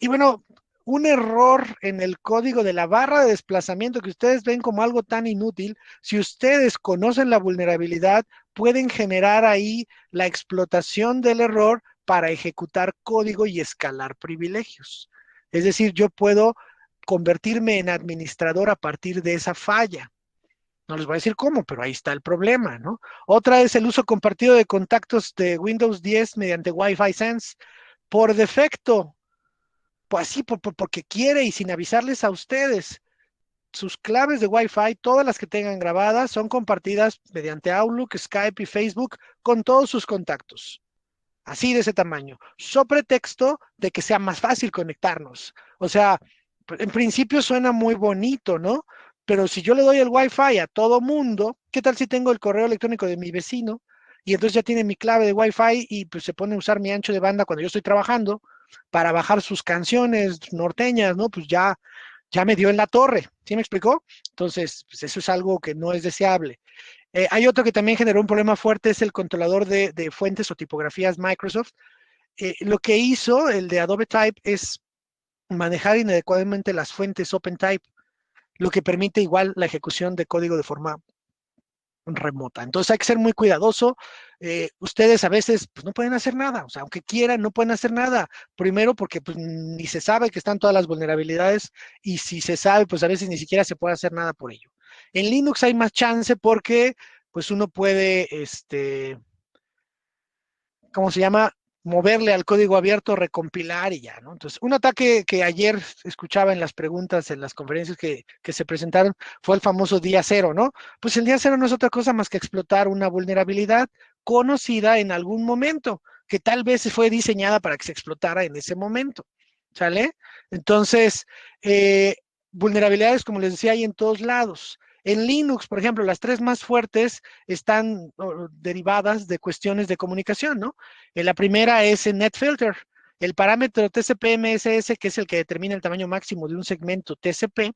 Y bueno, un error en el código de la barra de desplazamiento que ustedes ven como algo tan inútil, si ustedes conocen la vulnerabilidad, pueden generar ahí la explotación del error para ejecutar código y escalar privilegios. Es decir, yo puedo convertirme en administrador a partir de esa falla. No les voy a decir cómo, pero ahí está el problema, ¿no? Otra es el uso compartido de contactos de Windows 10 mediante Wi-Fi Sense. Por defecto, pues así, porque quiere y sin avisarles a ustedes. Sus claves de Wi-Fi, todas las que tengan grabadas, son compartidas mediante Outlook, Skype y Facebook con todos sus contactos. Así de ese tamaño. So pretexto de que sea más fácil conectarnos. O sea, en principio suena muy bonito, ¿no? Pero si yo le doy el Wi-Fi a todo mundo, ¿qué tal si tengo el correo electrónico de mi vecino? Y entonces ya tiene mi clave de Wi-Fi y pues se pone a usar mi ancho de banda cuando yo estoy trabajando para bajar sus canciones norteñas, ¿no? Pues ya me dio en la torre, ¿sí me explicó? Entonces, pues eso es algo que no es deseable. Hay otro que también generó un problema fuerte, es el controlador de fuentes o tipografías Microsoft. Lo que hizo el de Adobe Type es manejar inadecuadamente las fuentes OpenType, lo que permite igual la ejecución de código de forma remota. Entonces hay que ser muy cuidadoso. Ustedes a veces pues, no pueden hacer nada, o sea, aunque quieran, no pueden hacer nada. Primero porque pues, ni se sabe que están todas las vulnerabilidades y si se sabe, pues a veces ni siquiera se puede hacer nada por ello. En Linux hay más chance porque pues uno puede, ¿cómo se llama? Moverle al código abierto, recompilar y ya, ¿no? Entonces, un ataque que ayer escuchaba en las preguntas, en las conferencias que se presentaron, fue el famoso día cero, ¿no? Pues el día cero no es otra cosa más que explotar una vulnerabilidad conocida en algún momento, que tal vez fue diseñada para que se explotara en ese momento, ¿sale? Entonces, eh, vulnerabilidades, como les decía, hay en todos lados. En Linux, por ejemplo, las tres más fuertes están derivadas de cuestiones de comunicación, ¿no? La primera es en NetFilter. El parámetro TCP-MSS, que es el que determina el tamaño máximo de un segmento TCP,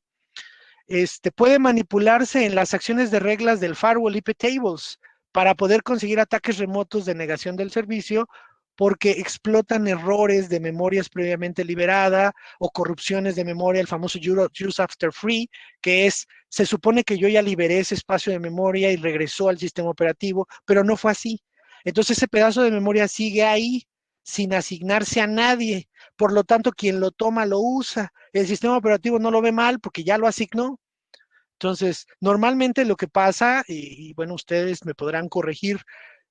puede manipularse en las acciones de reglas del firewall IP tables para poder conseguir ataques remotos de negación del servicio porque explotan errores de memorias previamente liberada o corrupciones de memoria, el famoso use after free, que es, se supone que yo ya liberé ese espacio de memoria y regresó al sistema operativo, pero no fue así. Entonces ese pedazo de memoria sigue ahí sin asignarse a nadie. Por lo tanto, quien lo toma lo usa. El sistema operativo no lo ve mal porque ya lo asignó. Entonces, normalmente lo que pasa, y bueno, ustedes me podrán corregir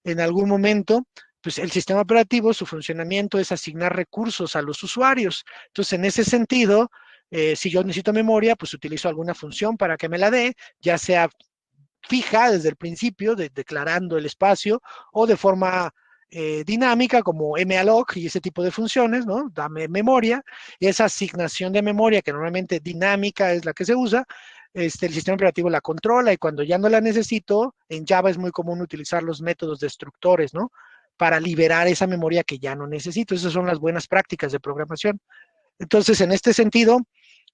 en algún momento, pues el sistema operativo, su funcionamiento es asignar recursos a los usuarios. Entonces, en ese sentido, si yo necesito memoria, pues utilizo alguna función para que me la dé, ya sea fija desde el principio, declarando el espacio, o de forma dinámica como malloc y ese tipo de funciones, ¿no? Dame memoria, y esa asignación de memoria que normalmente dinámica es la que se usa, el sistema operativo la controla y cuando ya no la necesito, en Java es muy común utilizar los métodos destructores, ¿no? Para liberar esa memoria que ya no necesito. Esas son las buenas prácticas de programación. Entonces, en este sentido,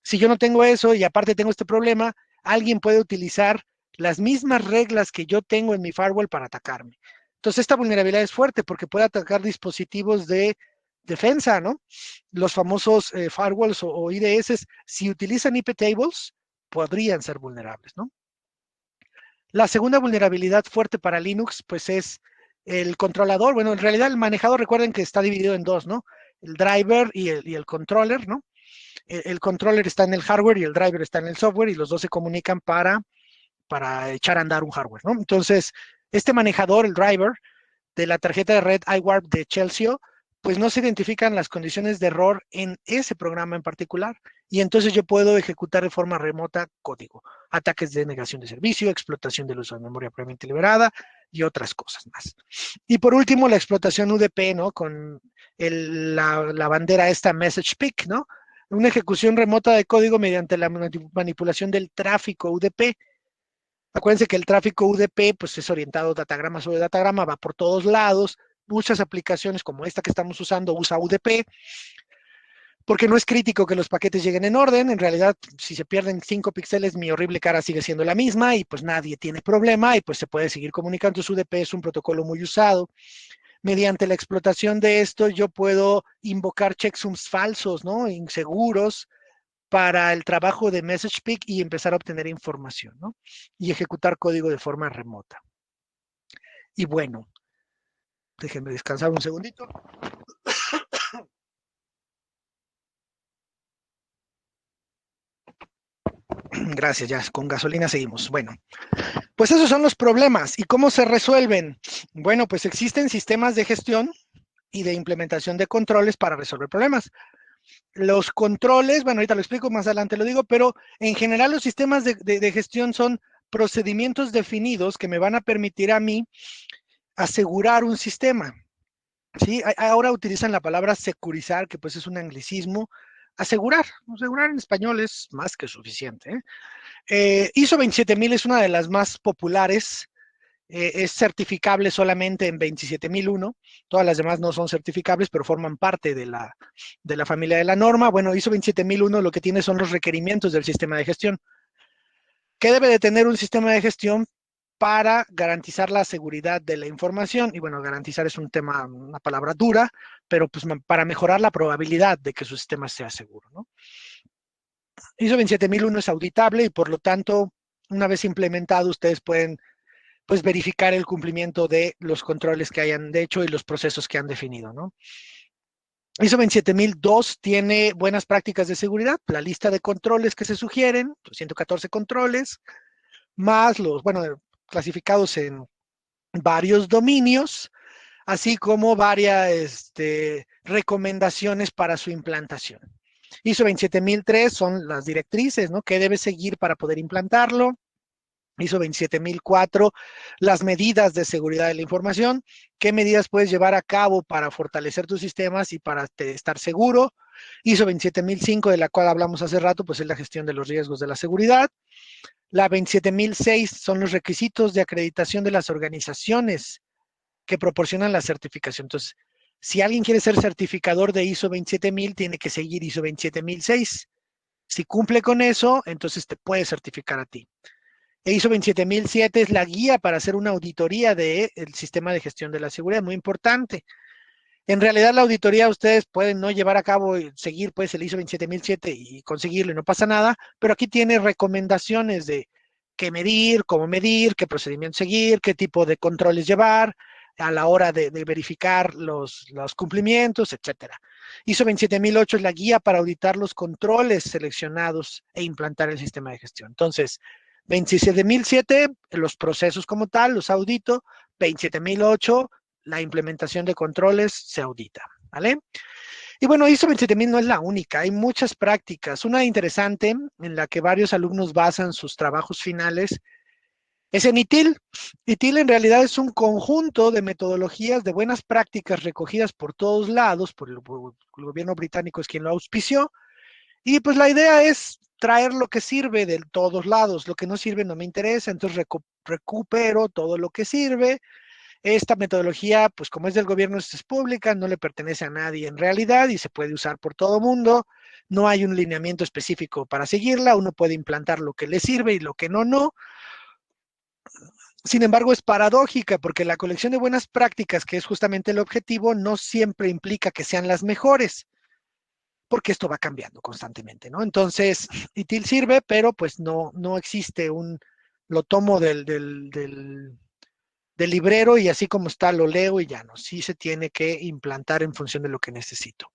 si yo no tengo eso y aparte tengo este problema, alguien puede utilizar las mismas reglas que yo tengo en mi firewall para atacarme. Entonces, esta vulnerabilidad es fuerte porque puede atacar dispositivos de defensa, ¿no? Los famosos firewalls o IDS, si utilizan IP tables, podrían ser vulnerables, ¿no? La segunda vulnerabilidad fuerte para Linux, pues es el controlador. Bueno, en realidad el manejador, recuerden que está dividido en dos, ¿no? El driver y el controller, ¿no? El controller está en el hardware y el driver está en el software y los dos se comunican para echar a andar un hardware, ¿no? Entonces, este manejador, el driver, de la tarjeta de red iWarp de Chelsea, pues no se identifican las condiciones de error en ese programa en particular. Y entonces yo puedo ejecutar de forma remota código, ataques de negación de servicio, explotación del uso de memoria previamente liberada y otras cosas más. Y por último, la explotación UDP, ¿no? Con la bandera esta message pick, ¿no? Una ejecución remota de código mediante la manipulación del tráfico UDP. Acuérdense que el tráfico UDP pues es orientado datagrama sobre datagrama, va por todos lados. Muchas aplicaciones como esta que estamos usando usa UDP, porque no es crítico que los paquetes lleguen en orden. En realidad, si se pierden 5 píxeles, mi horrible cara sigue siendo la misma y pues nadie tiene problema y pues se puede seguir comunicando. Entonces, UDP es un protocolo muy usado. Mediante la explotación de esto, yo puedo invocar checksums falsos, ¿no? Inseguros, para el trabajo de MessagePick y empezar a obtener información, ¿no? Y ejecutar código de forma remota. Y bueno, déjenme descansar un segundito. Gracias, ya con gasolina seguimos. Bueno, pues esos son los problemas. ¿Y cómo se resuelven? Bueno, pues existen sistemas de gestión y de implementación de controles para resolver problemas. Los controles, bueno, ahorita lo explico, más adelante lo digo, pero en general los sistemas de gestión son procedimientos definidos que me van a permitir a mí asegurar un sistema. ¿Sí? Ahora utilizan la palabra securizar, que pues es un anglicismo. Asegurar en español es más que suficiente, ¿eh? ISO 27000 es una de las más populares, es certificable solamente en 27001, todas las demás no son certificables, pero forman parte de la familia de la norma. Bueno, ISO 27001 lo que tiene son los requerimientos del sistema de gestión. ¿Qué debe de tener un sistema de gestión para garantizar la seguridad de la información? Y bueno, garantizar es un tema, una palabra dura, pero pues para mejorar la probabilidad de que su sistema sea seguro, ¿no? ISO 27001 es auditable y por lo tanto, una vez implementado, ustedes pueden pues verificar el cumplimiento de los controles que hayan hecho y los procesos que han definido, ¿no? ISO 27002 tiene buenas prácticas de seguridad, la lista de controles que se sugieren, 114 controles, más los, bueno, clasificados en varios dominios, así como varias recomendaciones para su implantación. ISO 27003 son las directrices, ¿no? ¿Qué debe seguir para poder implantarlo? ISO 27004, las medidas de seguridad de la información, qué medidas puedes llevar a cabo para fortalecer tus sistemas y para estar seguro. ISO 27005, de la cual hablamos hace rato, pues es la gestión de los riesgos de la seguridad. La 27006 son los requisitos de acreditación de las organizaciones que proporcionan la certificación. Entonces, si alguien quiere ser certificador de ISO 27000, tiene que seguir ISO 27006. Si cumple con eso, entonces te puede certificar a ti. ISO 27007 es la guía para hacer una auditoría del sistema de gestión de la seguridad, muy importante. En realidad la auditoría ustedes pueden no llevar a cabo y seguir pues el ISO 27007 y conseguirlo y no pasa nada, pero aquí tiene recomendaciones de qué medir, cómo medir, qué procedimiento seguir, qué tipo de controles llevar a la hora de verificar los cumplimientos, etcétera. ISO 27008 es la guía para auditar los controles seleccionados e implantar el sistema de gestión. Entonces, 27007, los procesos como tal, los audito. 27008, la implementación de controles se audita, ¿vale? Y bueno, ISO 27000 no es la única, hay muchas prácticas. Una interesante en la que varios alumnos basan sus trabajos finales es en ITIL. ITIL en realidad es un conjunto de metodologías de buenas prácticas recogidas por todos lados, por el gobierno británico es quien lo auspició, y pues la idea es traer lo que sirve de todos lados, lo que no sirve no me interesa, entonces recupero todo lo que sirve Esta metodología, pues como es del gobierno, es pública, no le pertenece a nadie en realidad y se puede usar por todo mundo. No hay un lineamiento específico para seguirla, uno puede implantar lo que le sirve y lo que no, no. Sin embargo, es paradójica porque la colección de buenas prácticas, que es justamente el objetivo, no siempre implica que sean las mejores, porque esto va cambiando constantemente, ¿no? Entonces, ITIL sirve, pero pues no existe lo tomo del librero y así como está lo leo y ya no. Sí se tiene que implantar en función de lo que necesito.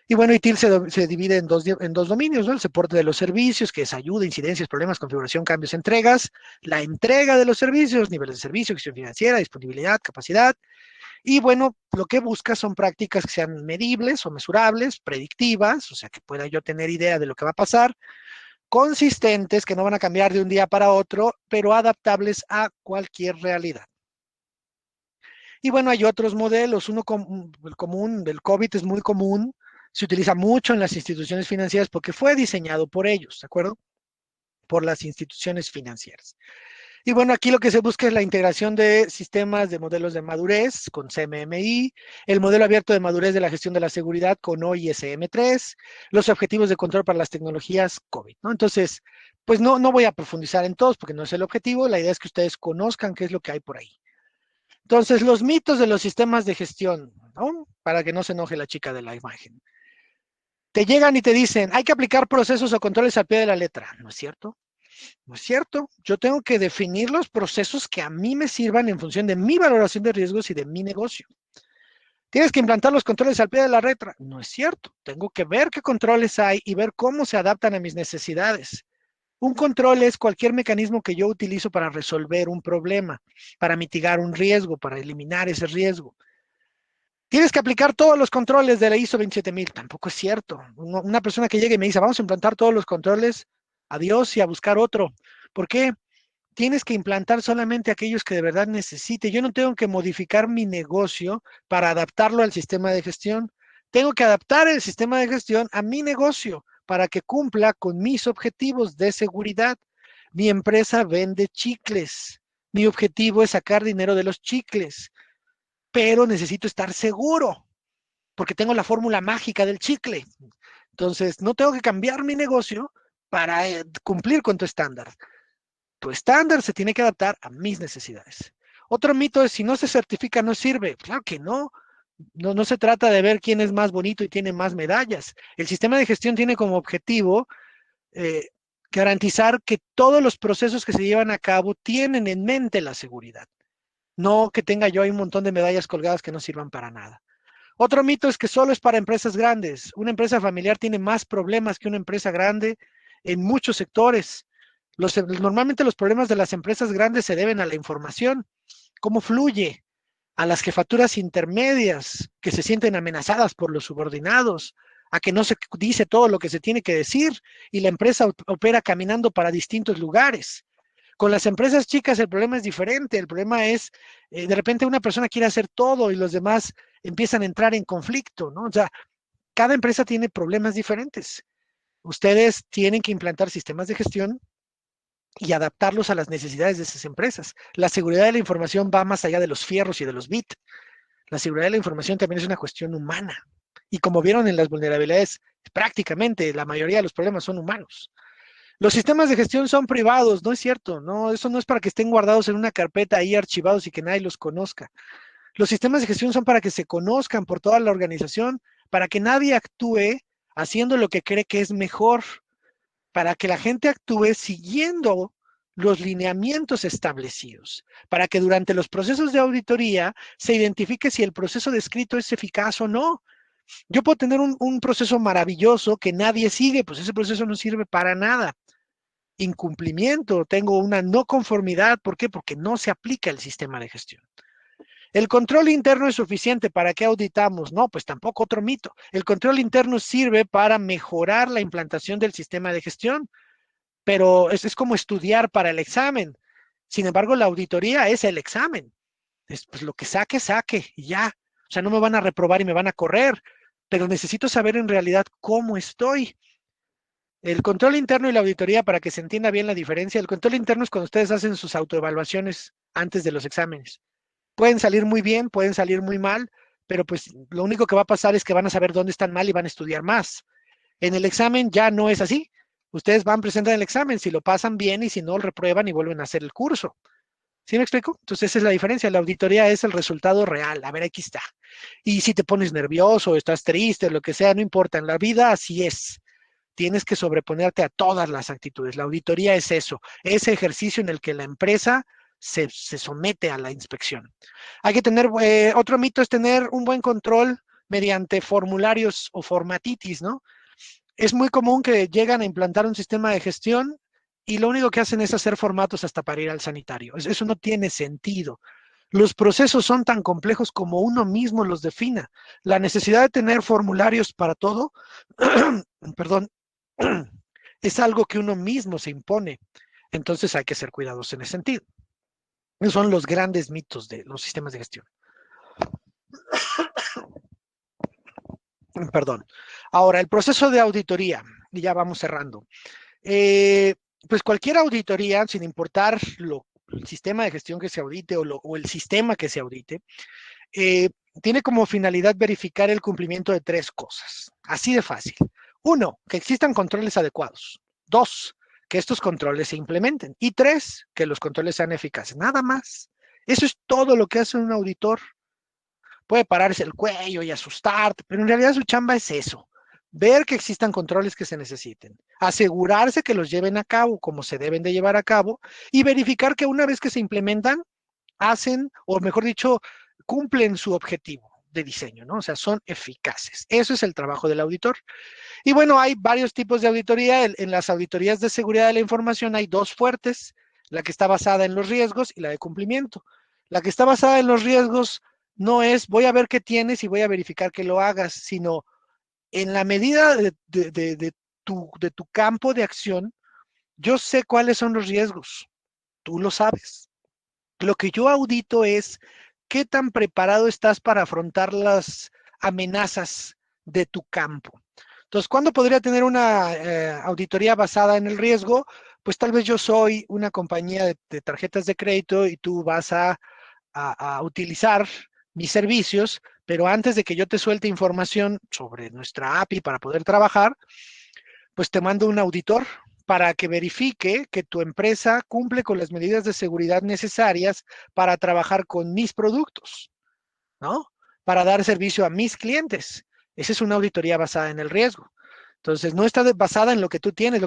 Y bueno, ITIL se divide en dos dominios, ¿no? El soporte de los servicios, que es ayuda, incidencias, problemas, configuración, cambios, entregas, la entrega de los servicios, niveles de servicio, gestión financiera, disponibilidad, capacidad. Y bueno, lo que busca son prácticas que sean medibles o mesurables, predictivas, o sea, que pueda yo tener idea de lo que va a pasar, consistentes, que no van a cambiar de un día para otro, pero adaptables a cualquier realidad. Y bueno, hay otros modelos, el común del COVID es muy común, se utiliza mucho en las instituciones financieras porque fue diseñado por ellos, ¿de acuerdo? Por las instituciones financieras. Y bueno, aquí lo que se busca es la integración de sistemas de modelos de madurez con CMMI, el modelo abierto de madurez de la gestión de la seguridad con OISM3, los objetivos de control para las tecnologías COVID, ¿no? Entonces, pues no voy a profundizar en todos porque no es el objetivo, la idea es que ustedes conozcan qué es lo que hay por ahí. Entonces, los mitos de los sistemas de gestión, ¿no? Para que no se enoje la chica de la imagen. Te llegan y te dicen, hay que aplicar procesos o controles al pie de la letra. ¿No es cierto? No es cierto. Yo tengo que definir los procesos que a mí me sirvan en función de mi valoración de riesgos y de mi negocio. Tienes que implantar los controles al pie de la letra. No es cierto. Tengo que ver qué controles hay y ver cómo se adaptan a mis necesidades. Un control es cualquier mecanismo que yo utilizo para resolver un problema, para mitigar un riesgo, para eliminar ese riesgo. Tienes que aplicar todos los controles de la ISO 27000. Tampoco es cierto. Una persona que llegue y me dice, vamos a implantar todos los controles, adiós y a buscar otro. ¿Por qué? Tienes que implantar solamente aquellos que de verdad necesite. Yo no tengo que modificar mi negocio para adaptarlo al sistema de gestión. Tengo que adaptar el sistema de gestión a mi negocio para que cumpla con mis objetivos de seguridad. Mi empresa vende chicles. Mi objetivo es sacar dinero de los chicles, pero necesito estar seguro porque tengo la fórmula mágica del chicle. Entonces, no tengo que cambiar mi negocio para cumplir con tu estándar. Tu estándar se tiene que adaptar a mis necesidades. Otro mito es, si no se certifica, no sirve. Claro que no. No se trata de ver quién es más bonito y tiene más medallas. El sistema de gestión tiene como objetivo eh, garantizar que todos los procesos que se llevan a cabo tienen en mente la seguridad. No que tenga yo ahí un montón de medallas colgadas que no sirvan para nada. Otro mito es que solo es para empresas grandes. Una empresa familiar tiene más problemas que una empresa grande en muchos sectores. Normalmente los problemas de las empresas grandes se deben a la información, cómo fluye, a las jefaturas intermedias que se sienten amenazadas por los subordinados, a que no se dice todo lo que se tiene que decir y la empresa opera caminando para distintos lugares. Con las empresas chicas el problema es diferente, el problema es, de repente una persona quiere hacer todo y los demás empiezan a entrar en conflicto, ¿no? O sea, cada empresa tiene problemas diferentes. Ustedes tienen que implantar sistemas de gestión y adaptarlos a las necesidades de esas empresas. La seguridad de la información va más allá de los fierros y de los bits. La seguridad de la información también es una cuestión humana. Y como vieron en las vulnerabilidades, prácticamente la mayoría de los problemas son humanos. Los sistemas de gestión son privados, no es cierto, no, eso no es para que estén guardados en una carpeta ahí archivados y que nadie los conozca. Los sistemas de gestión son para que se conozcan por toda la organización, para que nadie actúe haciendo lo que cree que es mejor, para que la gente actúe siguiendo los lineamientos establecidos, para que durante los procesos de auditoría se identifique si el proceso descrito es eficaz o no. Yo puedo tener un proceso maravilloso que nadie sigue, pues ese proceso no sirve para nada. Incumplimiento, tengo una no conformidad, ¿por qué? Porque no se aplica el sistema de gestión. ¿El control interno es suficiente? ¿Para qué auditamos? No, pues tampoco, otro mito. El control interno sirve para mejorar la implantación del sistema de gestión, pero es como estudiar para el examen. Sin embargo, la auditoría es el examen. Pues lo que saque, saque y ya. O sea, no me van a reprobar y me van a correr, pero necesito saber en realidad cómo estoy. El control interno y la auditoría, para que se entienda bien la diferencia, el control interno es cuando ustedes hacen sus autoevaluaciones antes de los exámenes. Pueden salir muy bien, pueden salir muy mal, pero pues lo único que va a pasar es que van a saber dónde están mal y van a estudiar más. En el examen ya no es así. Ustedes van, presentan el examen, si lo pasan bien y si no, reprueban y vuelven a hacer el curso. ¿Sí me explico? Entonces esa es la diferencia. La auditoría es el resultado real. A ver, aquí está. Y si te pones nervioso, estás triste, lo que sea, no importa. En la vida así es. Tienes que sobreponerte a todas las actitudes. La auditoría es eso, ese ejercicio en el que la empresa se somete a la inspección. Hay que tener, otro mito es tener un buen control mediante formularios o formatitis, ¿no? Es muy común que llegan a implantar un sistema de gestión y lo único que hacen es hacer formatos hasta para ir al sanitario. Eso no tiene sentido. Los procesos son tan complejos como uno mismo los defina. La necesidad de tener formularios para todo, perdón, es algo que uno mismo se impone. Entonces hay que ser cuidadosos en ese sentido. Esos son los grandes mitos de los sistemas de gestión. Perdón. Ahora, el proceso de auditoría, y ya vamos cerrando. Eh, pues cualquier auditoría, sin importar el sistema de gestión que se audite o el sistema que se audite, eh, tiene como finalidad verificar el cumplimiento de tres cosas. Así de fácil. Uno, que existan controles adecuados. Dos, que estos controles se implementen. Y tres, que los controles sean eficaces. Nada más. Eso es todo lo que hace un auditor. Puede pararse el cuello y asustarte, pero en realidad su chamba es eso. Ver que existan controles que se necesiten, asegurarse que los lleven a cabo como se deben de llevar a cabo y verificar que una vez que se implementan, hacen, o mejor dicho, cumplen su objetivo de diseño, ¿no? O sea, son eficaces. Eso es el trabajo del auditor. Y bueno, hay varios tipos de auditoría. En las auditorías de seguridad de la información hay dos fuertes, la que está basada en los riesgos y la de cumplimiento. La que está basada en los riesgos no es voy a ver qué tienes y voy a verificar que lo hagas, sino en la medida de tu campo de acción, yo sé cuáles son los riesgos, tú lo sabes. Lo que yo audito es qué tan preparado estás para afrontar las amenazas de tu campo. Entonces, ¿cuándo podría tener una auditoría basada en el riesgo? Pues tal vez yo soy una compañía de tarjetas de crédito y tú vas a utilizar mis servicios, pero antes de que yo te suelte información sobre nuestra API para poder trabajar, pues te mando un auditor para que verifique que tu empresa cumple con las medidas de seguridad necesarias para trabajar con mis productos, ¿no? Para dar servicio a mis clientes. Esa es una auditoría basada en el riesgo. Entonces, no está basada en lo que tú tienes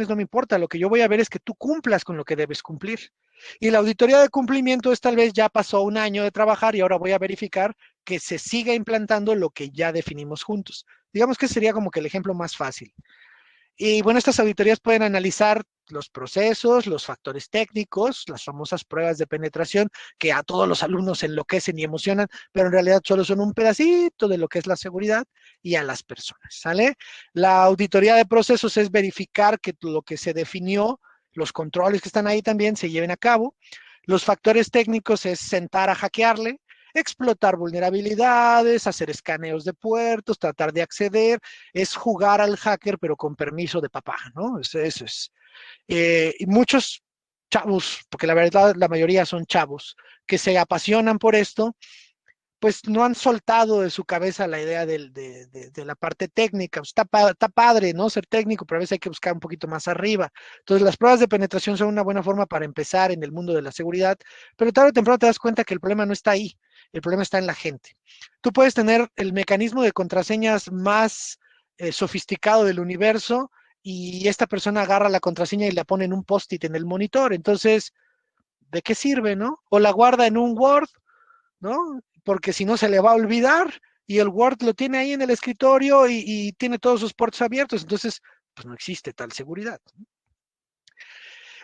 no me importa, lo que yo voy a ver es que tú cumplas con lo que debes cumplir. Y la auditoría de cumplimiento es tal vez ya pasó un año de trabajar y ahora voy a verificar que se siga implantando lo que ya definimos juntos. Digamos que sería como que el ejemplo más fácil. Y bueno, estas auditorías pueden analizar los procesos, los factores técnicos, las famosas pruebas de penetración que a todos los alumnos enloquecen y emocionan, pero en realidad solo son un pedacito de lo que es la seguridad y a las personas, ¿sale? La auditoría de procesos es verificar que lo que se definió, los controles que están ahí también se lleven a cabo. Los factores técnicos es sentar a hackearle, explotar vulnerabilidades, hacer escaneos de puertos, tratar de acceder, es jugar al hacker, pero con permiso de papá, ¿no? Eso es. Y muchos chavos, porque la verdad la mayoría son chavos, que se apasionan por esto, pues no han soltado de su cabeza la idea de la parte técnica. Está padre, ¿no? Ser técnico, pero a veces hay que buscar un poquito más arriba. Entonces, las pruebas de penetración son una buena forma para empezar en el mundo de la seguridad, pero tarde o temprano te das cuenta que el problema no está ahí, el problema está en la gente. Tú puedes tener el mecanismo de contraseñas más sofisticado del universo y esta persona agarra la contraseña y la pone en un post-it en el monitor. Entonces, ¿de qué sirve, no? O la guarda en un Word, ¿no? Porque si no se le va a olvidar y el Word lo tiene ahí en el escritorio y tiene todos sus puertos abiertos, entonces pues no existe tal seguridad.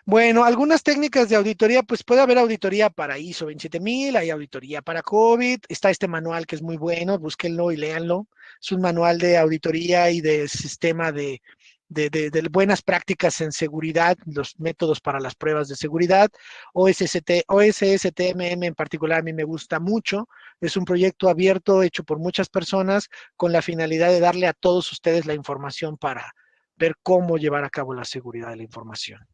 Bueno, algunas técnicas de auditoría, pues puede haber auditoría para ISO 27000, hay auditoría para COVID, está este manual que es muy bueno, búsquenlo y léanlo. Es un manual de auditoría y de sistema de buenas prácticas en seguridad, los métodos para las pruebas de seguridad. OSSTMM en particular a mí me gusta mucho. Es un proyecto abierto hecho por muchas personas con la finalidad de darle a todos ustedes la información para ver cómo llevar a cabo la seguridad de la información.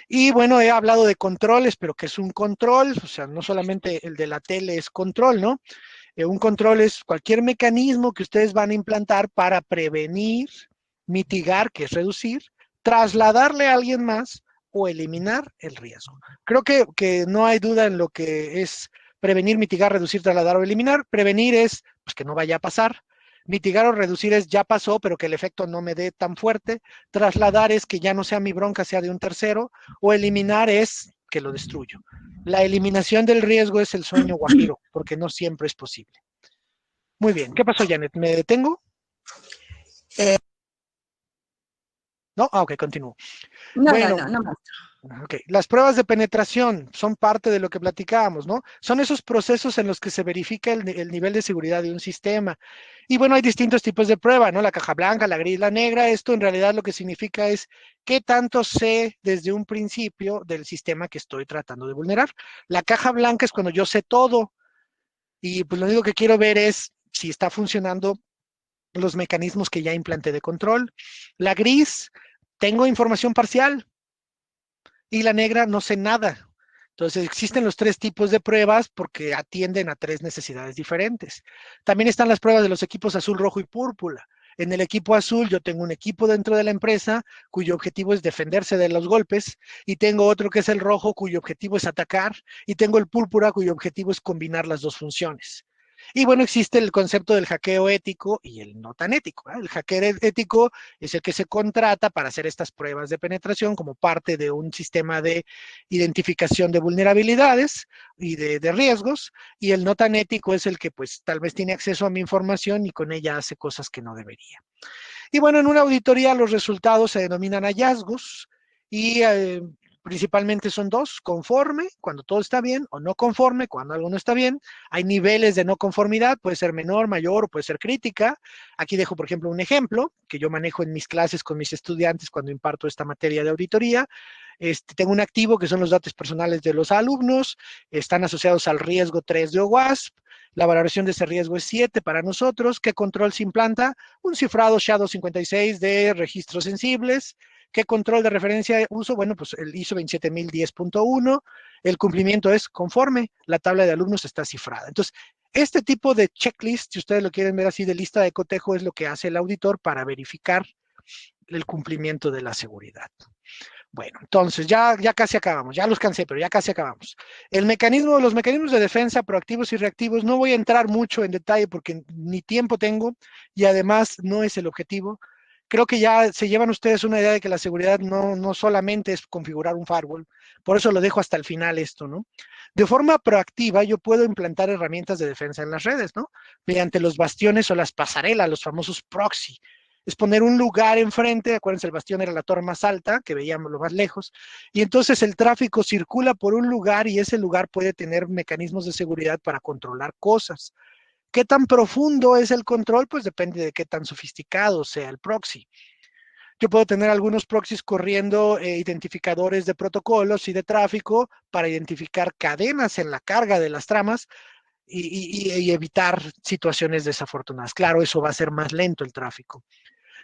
Y bueno, he hablado de controles, pero ¿qué es un control? O sea, no solamente el de la tele es control, ¿no? Un control es cualquier mecanismo que ustedes van a implantar para prevenir, mitigar, que es reducir, trasladarle a alguien más o eliminar el riesgo. Creo que no hay duda en lo que es prevenir, mitigar, reducir, trasladar o eliminar. Prevenir es pues, que no vaya a pasar. Mitigar o reducir es ya pasó, pero que el efecto no me dé tan fuerte. Trasladar es que ya no sea mi bronca, sea de un tercero. O eliminar es que lo destruyo. La eliminación del riesgo es el sueño guajiro, porque no siempre es posible. Muy bien. ¿Qué pasó, Janet? ¿Me detengo? No, ok, continúo. Bueno, No, no. ok. Las pruebas de penetración son parte de lo que platicábamos, ¿no? Son esos procesos en los que se verifica el nivel de seguridad de un sistema. Y bueno, hay distintos tipos de prueba, ¿no? La caja blanca, la gris, la negra. Esto en realidad lo que significa es qué tanto sé desde un principio del sistema que estoy tratando de vulnerar. La caja blanca es cuando yo sé todo y pues lo único que quiero ver es si está funcionando los mecanismos que ya implanté de control. La gris, tengo información parcial. Y la negra, no sé nada. Entonces, existen los tres tipos de pruebas porque atienden a tres necesidades diferentes. También están las pruebas de los equipos azul, rojo y púrpura. En el equipo azul yo tengo un equipo dentro de la empresa cuyo objetivo es defenderse de los golpes y tengo otro que es el rojo cuyo objetivo es atacar y tengo el púrpura cuyo objetivo es combinar las dos funciones. Y bueno, existe el concepto del hackeo ético y el no tan ético. El hacker ético es el que se contrata para hacer estas pruebas de penetración como parte de un sistema de identificación de vulnerabilidades y de riesgos, y el no tan ético es el que pues tal vez tiene acceso a mi información y con ella hace cosas que no debería. Y bueno, en una auditoría los resultados se denominan hallazgos y principalmente son dos: conforme, cuando todo está bien, o no conforme, cuando algo no está bien. Hay niveles de no conformidad, puede ser menor, mayor, o puede ser crítica. Aquí dejo, por ejemplo, un ejemplo que yo manejo en mis clases con mis estudiantes cuando imparto esta materia de auditoría. Tengo un activo que son los datos personales de los alumnos, están asociados al riesgo 3 de OWASP, la valoración de ese riesgo es 7 para nosotros. ¿Qué control se implanta? Un cifrado SHA-256 de registros sensibles. ¿Qué control de referencia uso? Bueno, pues el ISO 27010.1. El cumplimiento es conforme, la tabla de alumnos está cifrada. Entonces, este tipo de checklist, si ustedes lo quieren ver así de lista de cotejo, es lo que hace el auditor para verificar el cumplimiento de la seguridad. Bueno, entonces ya casi acabamos, ya los cansé, pero ya casi acabamos. Los mecanismos de defensa proactivos y reactivos, no voy a entrar mucho en detalle porque ni tiempo tengo y además no es el objetivo. Creo que ya se llevan ustedes una idea de que la seguridad no solamente es configurar un firewall, por eso lo dejo hasta el final esto, ¿no? De forma proactiva yo puedo implantar herramientas de defensa en las redes, ¿no? Mediante los bastiones o las pasarelas, los famosos proxy. Es poner un lugar enfrente, acuérdense, el bastión era la torre más alta, que veíamos lo más lejos, y entonces el tráfico circula por un lugar y ese lugar puede tener mecanismos de seguridad para controlar cosas. ¿Qué tan profundo es el control? Pues depende de qué tan sofisticado sea el proxy. Yo puedo tener algunos proxies corriendo identificadores de protocolos y de tráfico para identificar cadenas en la carga de las tramas y evitar situaciones desafortunadas. Claro, eso va a ser más lento el tráfico.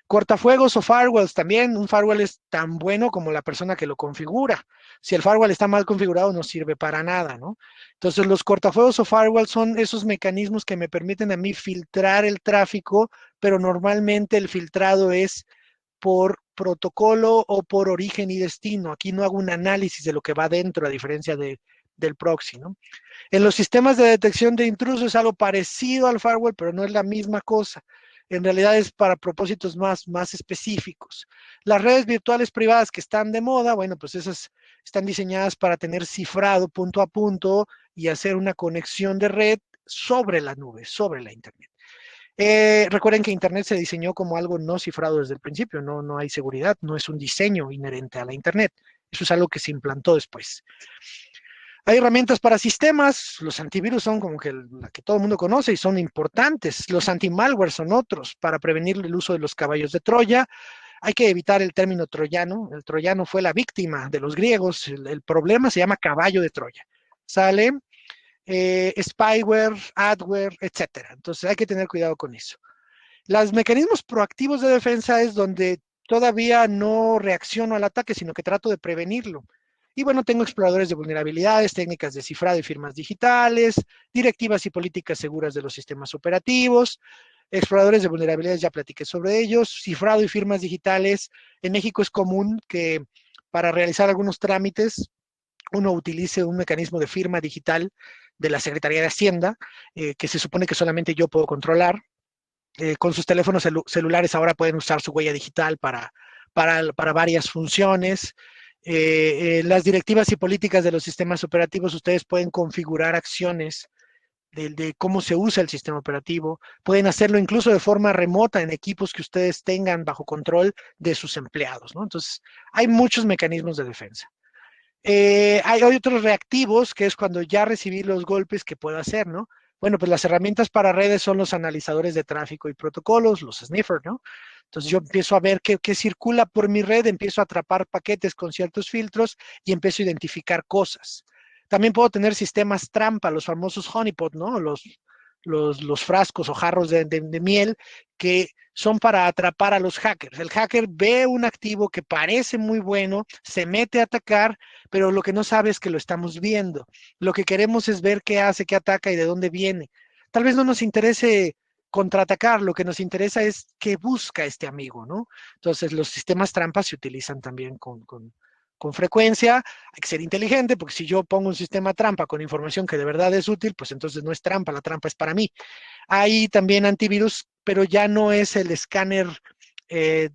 Cortafuegos o firewalls también. Un firewall es tan bueno como la persona que lo configura. Si el firewall está mal configurado, no sirve para nada, ¿no? Entonces, los cortafuegos o firewalls son esos mecanismos que me permiten a mí filtrar el tráfico, pero normalmente el filtrado es por protocolo o por origen y destino. Aquí no hago un análisis de lo que va dentro, a diferencia del proxy, ¿no? En los sistemas de detección de intrusos es algo parecido al firewall, pero no es la misma cosa. En realidad es para propósitos más específicos. Las redes virtuales privadas que están de moda, bueno, pues esas están diseñadas para tener cifrado punto a punto y hacer una conexión de red sobre la nube, sobre la Internet. Recuerden que Internet se diseñó como algo no cifrado desde el principio, no hay seguridad, no es un diseño inherente a la Internet. Eso es algo que se implantó después. Hay herramientas para sistemas, los antivirus son como que la que todo el mundo conoce y son importantes. Los anti-malware son otros para prevenir el uso de los caballos de Troya. Hay que evitar el término troyano. El troyano fue la víctima de los griegos. El problema se llama caballo de Troya. Sale spyware, adware, etcétera. Entonces hay que tener cuidado con eso. Los mecanismos proactivos de defensa es donde todavía no reacciono al ataque, sino que trato de prevenirlo. Y bueno, tengo exploradores de vulnerabilidades, técnicas de cifrado y firmas digitales, directivas y políticas seguras de los sistemas operativos. Exploradores de vulnerabilidades, ya platiqué sobre ellos. Cifrado y firmas digitales. En México es común que para realizar algunos trámites uno utilice un mecanismo de firma digital de la Secretaría de Hacienda, que se supone que solamente yo puedo controlar. Con sus teléfonos celulares ahora pueden usar su huella digital para varias funciones. Las directivas y políticas de los sistemas operativos, ustedes pueden configurar acciones de cómo se usa el sistema operativo. Pueden hacerlo incluso de forma remota en equipos que ustedes tengan bajo control de sus empleados, ¿no? Entonces, hay muchos mecanismos de defensa. Hay otros reactivos, que es cuando ya recibí los golpes que puedo hacer, ¿no? Bueno, pues las herramientas para redes son los analizadores de tráfico y protocolos, los sniffer, ¿no? Entonces yo empiezo a ver qué circula por mi red, empiezo a atrapar paquetes con ciertos filtros y empiezo a identificar cosas. También puedo tener sistemas trampa, los famosos honeypot, ¿no? Los frascos o jarros de miel que son para atrapar a los hackers. El hacker ve un activo que parece muy bueno, se mete a atacar, pero lo que no sabe es que lo estamos viendo. Lo que queremos es ver qué hace, qué ataca y de dónde viene. Tal vez no nos interese contraatacar, lo que nos interesa es qué busca este amigo, ¿no? Entonces los sistemas trampas se utilizan también con frecuencia. Hay que ser inteligente, porque si yo pongo un sistema trampa con información que de verdad es útil, pues entonces no es trampa, la trampa es para mí. Hay también antivirus, pero ya no es el escáner eh,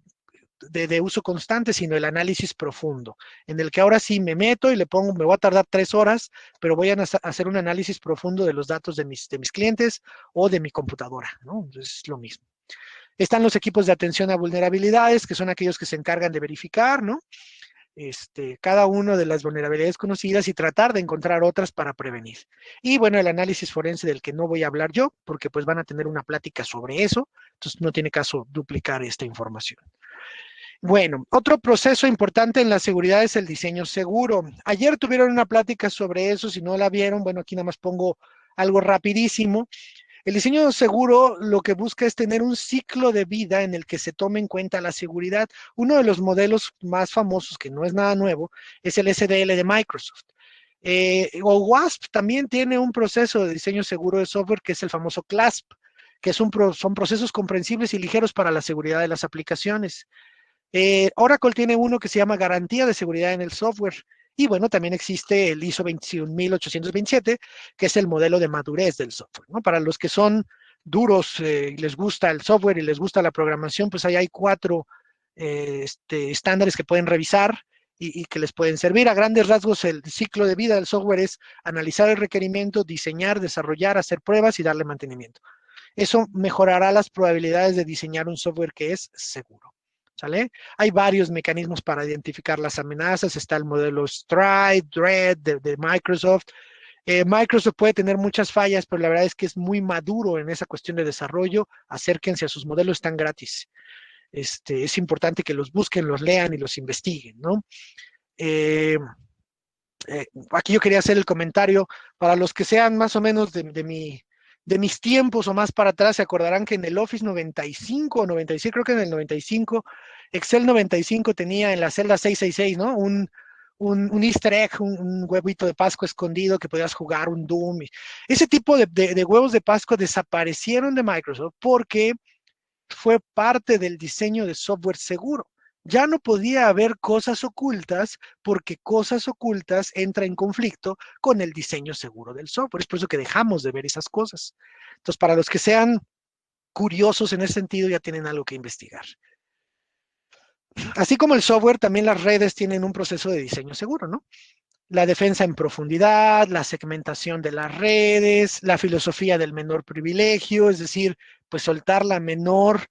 de uso constante, sino el análisis profundo, en el que ahora sí me meto y le pongo, me voy a tardar 3 horas, pero voy a hacer un análisis profundo de los datos de mis clientes o de mi computadora, ¿no? Entonces es lo mismo. Están los equipos de atención a vulnerabilidades, que son aquellos que se encargan de verificar, ¿no? Cada una de las vulnerabilidades conocidas y tratar de encontrar otras para prevenir. Y bueno, el análisis forense del que no voy a hablar yo, porque pues van a tener una plática sobre eso, entonces no tiene caso duplicar esta información. Bueno, otro proceso importante en la seguridad es el diseño seguro. Ayer tuvieron una plática sobre eso, si no la vieron, bueno, aquí nada más pongo algo rapidísimo. El diseño seguro lo que busca es tener un ciclo de vida en el que se tome en cuenta la seguridad. Uno de los modelos más famosos, que no es nada nuevo, es el SDL de Microsoft. O WASP también tiene un proceso de diseño seguro de software que es el famoso CLASP, que son procesos comprensibles y ligeros para la seguridad de las aplicaciones. Oracle tiene uno que se llama garantía de seguridad en el software. Y bueno, también existe el ISO 21827, que es el modelo de madurez del software, ¿no? Para los que son duros y les gusta el software y les gusta la programación, pues ahí hay 4 estándares que pueden revisar y que les pueden servir. A grandes rasgos, el ciclo de vida del software es analizar el requerimiento, diseñar, desarrollar, hacer pruebas y darle mantenimiento. Eso mejorará las probabilidades de diseñar un software que es seguro. ¿Sale? Hay varios mecanismos para identificar las amenazas. Está el modelo Stride, Dread de Microsoft. Microsoft puede tener muchas fallas, pero la verdad es que es muy maduro en esa cuestión de desarrollo. Acérquense a sus modelos, están gratis. Es importante que los busquen, los lean y los investiguen, ¿no? Aquí yo quería hacer el comentario para los que sean más o menos de mis tiempos o más para atrás, se acordarán que en el Office 95 o 96, creo que en el 95, Excel 95 tenía en la celda 666, ¿no? Un easter egg, un huevito de Pascua escondido que podías jugar, un Doom. Ese tipo de huevos de Pascua desaparecieron de Microsoft porque fue parte del diseño de software seguro. Ya no podía haber cosas ocultas porque cosas ocultas entra en conflicto con el diseño seguro del software. Es por eso que dejamos de ver esas cosas. Entonces, para los que sean curiosos en ese sentido, ya tienen algo que investigar. Así como el software, también las redes tienen un proceso de diseño seguro, ¿no? La defensa en profundidad, la segmentación de las redes, la filosofía del menor privilegio, es decir, pues soltar la menor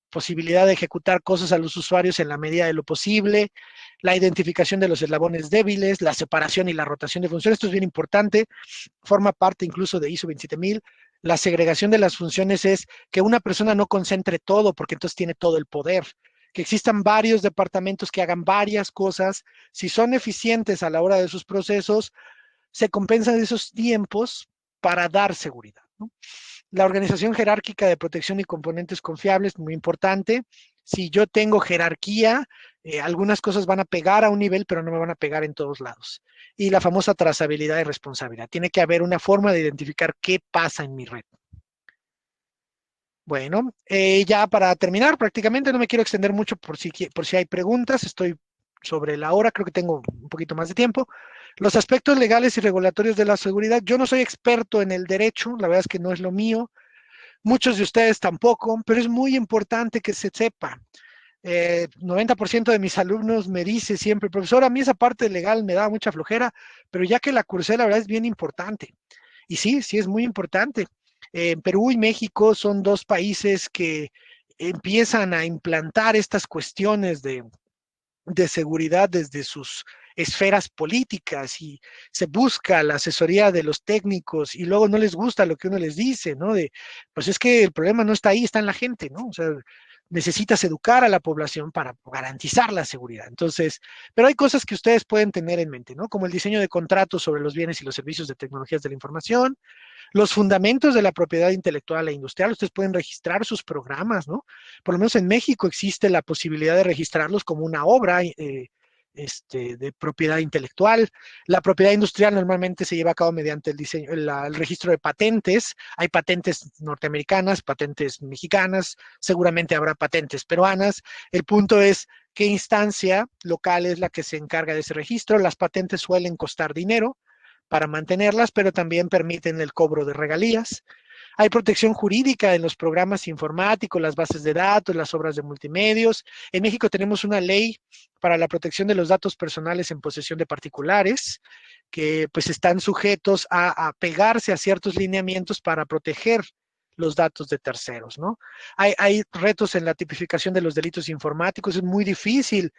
posibilidad de ejecutar cosas a los usuarios en la medida de lo posible, la identificación de los eslabones débiles, la separación y la rotación de funciones. Esto es bien importante, forma parte incluso de ISO 27000. La segregación de las funciones es que una persona no concentre todo porque entonces tiene todo el poder. Que existan varios departamentos que hagan varias cosas. Si son eficientes a la hora de sus procesos, se compensan esos tiempos para dar seguridad, ¿no? La organización jerárquica de protección y componentes confiables, muy importante. Si yo tengo jerarquía, algunas cosas van a pegar a un nivel, pero no me van a pegar en todos lados. Y la famosa trazabilidad y responsabilidad. Tiene que haber una forma de identificar qué pasa en mi red. Bueno, ya para terminar, prácticamente no me quiero extender mucho por si hay preguntas. Estoy sobre la hora, creo que tengo un poquito más de tiempo. Los aspectos legales y regulatorios de la seguridad. Yo no soy experto en el derecho, la verdad es que no es lo mío. Muchos de ustedes tampoco, pero es muy importante que se sepa. 90% de mis alumnos me dice siempre, profesor, a mí esa parte legal me da mucha flojera, pero ya que la cursé, la verdad es bien importante. Y sí, sí es muy importante. Perú y México son dos países que empiezan a implantar estas cuestiones de seguridad desde sus esferas políticas y se busca la asesoría de los técnicos y luego no les gusta lo que uno les dice, ¿no? Pues es que el problema no está ahí, está en la gente, ¿no? O sea, necesitas educar a la población para garantizar la seguridad. Entonces, pero hay cosas que ustedes pueden tener en mente, ¿no? Como el diseño de contratos sobre los bienes y los servicios de tecnologías de la información, los fundamentos de la propiedad intelectual e industrial. Ustedes pueden registrar sus programas, ¿no? Por lo menos en México existe la posibilidad de registrarlos como una obra de propiedad intelectual. La propiedad industrial normalmente se lleva a cabo mediante el registro de patentes. Hay patentes norteamericanas, patentes mexicanas, seguramente habrá patentes peruanas. El punto es qué instancia local es la que se encarga de ese registro. Las patentes suelen costar dinero para mantenerlas, pero también permiten el cobro de regalías. Hay protección jurídica en los programas informáticos, las bases de datos, las obras de multimedios. En México tenemos una ley para la protección de los datos personales en posesión de particulares, que pues están sujetos a pegarse a ciertos lineamientos para proteger los datos de terceros, ¿no? Hay retos en la tipificación de los delitos informáticos, es muy difícil.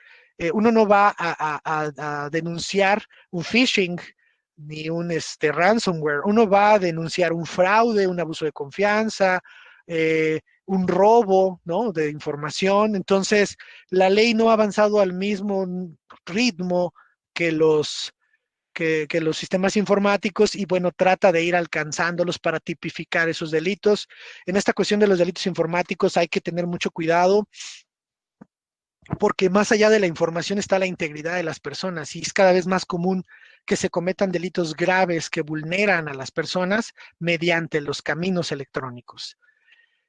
Uno no va a denunciar un phishing ni un ransomware. Uno va a denunciar un fraude, un abuso de confianza, un robo, ¿no? De información. Entonces, la ley no ha avanzado al mismo ritmo que que los sistemas informáticos y bueno, trata de ir alcanzándolos para tipificar esos delitos. En esta cuestión de los delitos informáticos hay que tener mucho cuidado porque más allá de la información está la integridad de las personas y es cada vez más común que se cometan delitos graves que vulneran a las personas mediante los caminos electrónicos.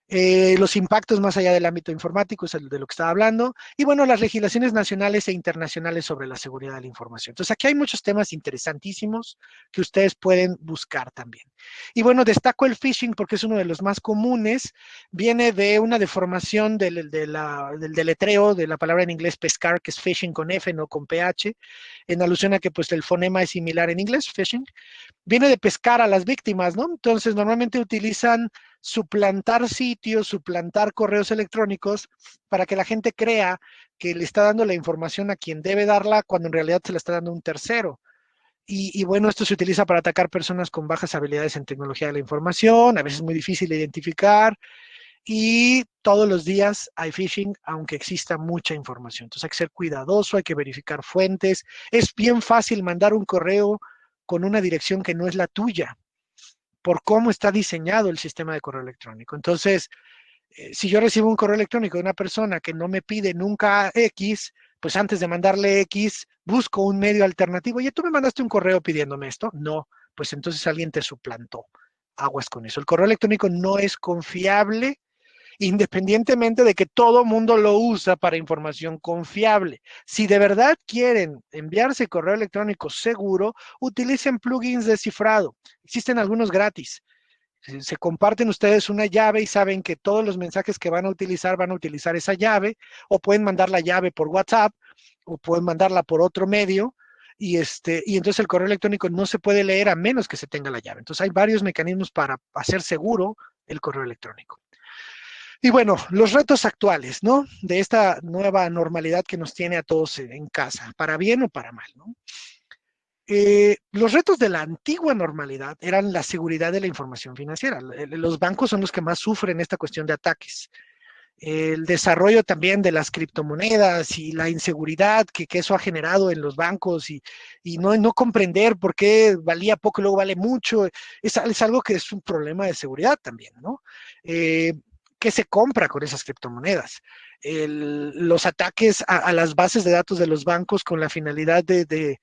Los impactos más allá del ámbito informático es de lo que estaba hablando, y bueno, las legislaciones nacionales e internacionales sobre la seguridad de la información. Entonces, aquí hay muchos temas interesantísimos que ustedes pueden buscar también. Y bueno, destaco el phishing porque es uno de los más comunes, viene de una deformación del deletreo de la palabra en inglés pescar, que es phishing con F, no con PH, en alusión a que pues el fonema es similar en inglés, phishing, viene de pescar a las víctimas, ¿no? Entonces, normalmente utilizan suplantar sitios, suplantar correos electrónicos para que la gente crea que le está dando la información a quien debe darla cuando en realidad se la está dando un tercero. Y bueno, esto se utiliza para atacar personas con bajas habilidades en tecnología de la información, a veces muy difícil de identificar y todos los días hay phishing, aunque exista mucha información. Entonces hay que ser cuidadoso, hay que verificar fuentes. Es bien fácil mandar un correo con una dirección que no es la tuya por cómo está diseñado el sistema de correo electrónico. Entonces, si yo recibo un correo electrónico de una persona que no me pide nunca X, pues antes de mandarle X, busco un medio alternativo. Oye, ¿tú me mandaste un correo pidiéndome esto? No, pues entonces alguien te suplantó. Aguas con eso. El correo electrónico no es confiable independientemente de que todo mundo lo usa para información confiable. Si de verdad quieren enviarse correo electrónico seguro, utilicen plugins de cifrado. Existen algunos gratis. Se comparten ustedes una llave y saben que todos los mensajes que van a utilizar esa llave, o pueden mandar la llave por WhatsApp, o pueden mandarla por otro medio, y entonces el correo electrónico no se puede leer a menos que se tenga la llave. Entonces hay varios mecanismos para hacer seguro el correo electrónico. Y bueno, los retos actuales, ¿no? De esta nueva normalidad que nos tiene a todos en casa, para bien o para mal, ¿no? Los retos de la antigua normalidad eran la seguridad de la información financiera. Los bancos son los que más sufren esta cuestión de ataques. El desarrollo también de las criptomonedas y la inseguridad que eso ha generado en los bancos y no comprender por qué valía poco y luego vale mucho, es algo que es un problema de seguridad también, ¿no? qué se compra con esas criptomonedas. Los ataques a las bases de datos de los bancos con la finalidad de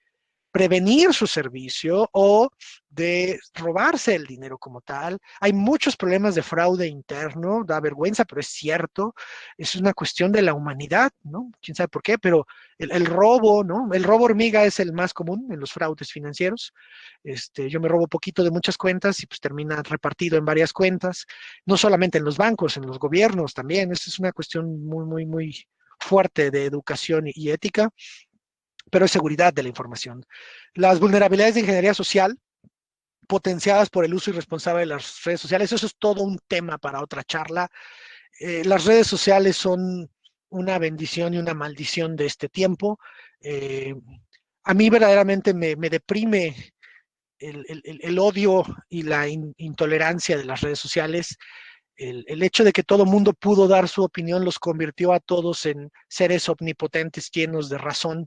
prevenir su servicio o de robarse el dinero como tal. Hay muchos problemas de fraude interno, da vergüenza, pero es cierto. Es una cuestión de la humanidad, ¿no? Quién sabe por qué, pero el robo, ¿no? El robo hormiga es el más común en los fraudes financieros. Yo me robo poquito de muchas cuentas y pues termina repartido en varias cuentas, no solamente en los bancos, en los gobiernos también. Esa es una cuestión muy, muy, muy fuerte de educación y ética, pero es seguridad de la información. Las vulnerabilidades de ingeniería social potenciadas por el uso irresponsable de las redes sociales, eso es todo un tema para otra charla. Las redes sociales son una bendición y una maldición de este tiempo. A mí verdaderamente me deprime el odio y la intolerancia de las redes sociales. El hecho de que todo mundo pudo dar su opinión los convirtió a todos en seres omnipotentes llenos de razón,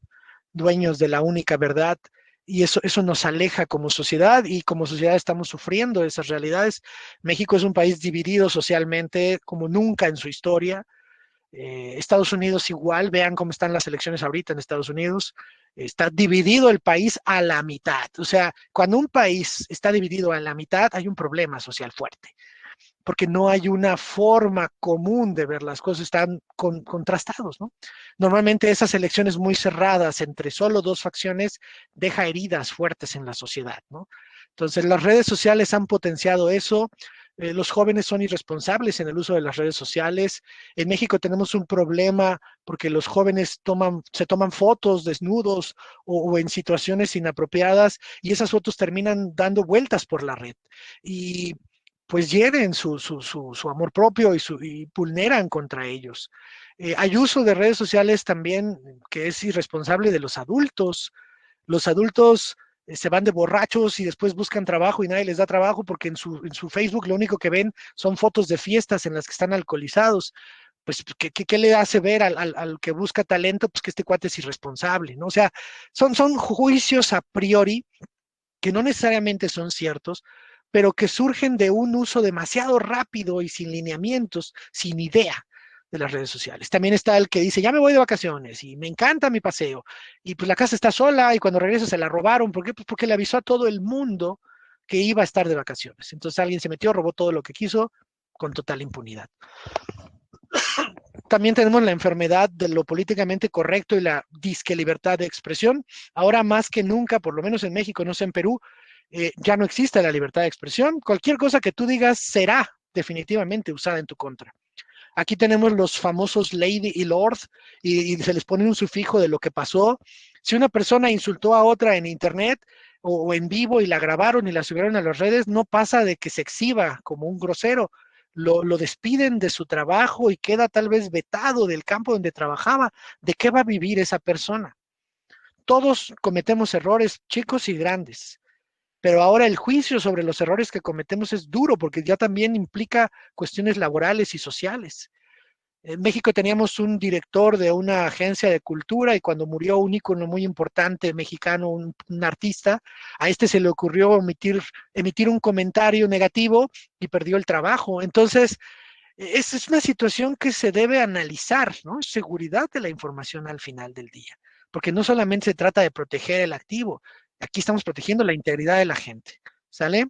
dueños de la única verdad, y eso nos aleja como sociedad, y como sociedad estamos sufriendo esas realidades. México es un país dividido socialmente como nunca en su historia. Estados Unidos igual, vean cómo están las elecciones ahorita en Estados Unidos. Está dividido el país a la mitad. O sea, cuando un país está dividido a la mitad, hay un problema social fuerte, porque no hay una forma común de ver las cosas, están contrastados, ¿no? Normalmente esas elecciones muy cerradas entre solo dos facciones deja heridas fuertes en la sociedad, ¿no? Entonces las redes sociales han potenciado eso. Los jóvenes son irresponsables en el uso de las redes sociales. En México tenemos un problema porque los jóvenes se toman fotos desnudos o en situaciones inapropiadas, y esas fotos terminan dando vueltas por la red. Y pues hieren su amor propio y vulneran contra ellos. Hay uso de redes sociales también que es irresponsable de los adultos. Los adultos se van de borrachos y después buscan trabajo y nadie les da trabajo porque en su Facebook lo único que ven son fotos de fiestas en las que están alcoholizados. Pues, ¿qué le hace ver al que busca talento? Pues que este cuate es irresponsable, ¿no? O sea, son juicios a priori que no necesariamente son ciertos, pero que surgen de un uso demasiado rápido y sin lineamientos, sin idea de las redes sociales. También está el que dice, ya me voy de vacaciones y me encanta mi paseo, y pues la casa está sola y cuando regresa se la robaron. ¿Por qué? Pues porque le avisó a todo el mundo que iba a estar de vacaciones. Entonces alguien se metió, robó todo lo que quiso con total impunidad. También tenemos la enfermedad de lo políticamente correcto y la disque libertad de expresión. Ahora más que nunca, por lo menos en México, no sé en Perú, ya no existe la libertad de expresión. Cualquier cosa que tú digas será definitivamente usada en tu contra. Aquí tenemos los famosos lady y lord, y se les pone un sufijo de lo que pasó. Si una persona insultó a otra en internet o en vivo y la grabaron y la subieron a las redes, no pasa de que se exhiba como un grosero. Lo despiden de su trabajo y queda tal vez vetado del campo donde trabajaba. ¿De qué va a vivir esa persona? Todos cometemos errores, chicos y grandes, pero ahora el juicio sobre los errores que cometemos es duro porque ya también implica cuestiones laborales y sociales. En México teníamos un director de una agencia de cultura, y cuando murió un ícono muy importante mexicano, un artista, a este se le ocurrió emitir un comentario negativo y perdió el trabajo. Entonces, es una situación que se debe analizar, ¿no? Seguridad de la información al final del día, porque no solamente se trata de proteger el activo, aquí estamos protegiendo la integridad de la gente, ¿sale?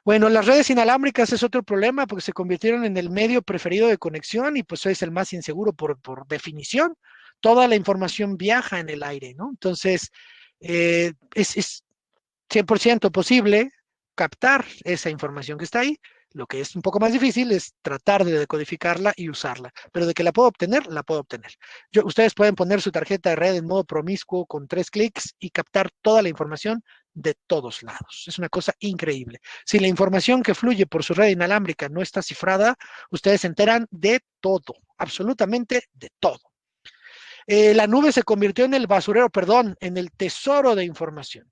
Bueno, las redes inalámbricas es otro problema porque se convirtieron en el medio preferido de conexión y pues es el más inseguro por definición. Toda la información viaja en el aire, ¿no? Entonces, es 100% posible captar esa información que está ahí. Lo que es un poco más difícil es tratar de decodificarla y usarla, pero de que la puedo obtener, la puedo obtener. Ustedes pueden poner su tarjeta de red en modo promiscuo con 3 clics y captar toda la información de todos lados. Es una cosa increíble. Si la información que fluye por su red inalámbrica no está cifrada, ustedes se enteran de todo, absolutamente de todo. La nube se convirtió en el basurero, perdón, en el tesoro de información.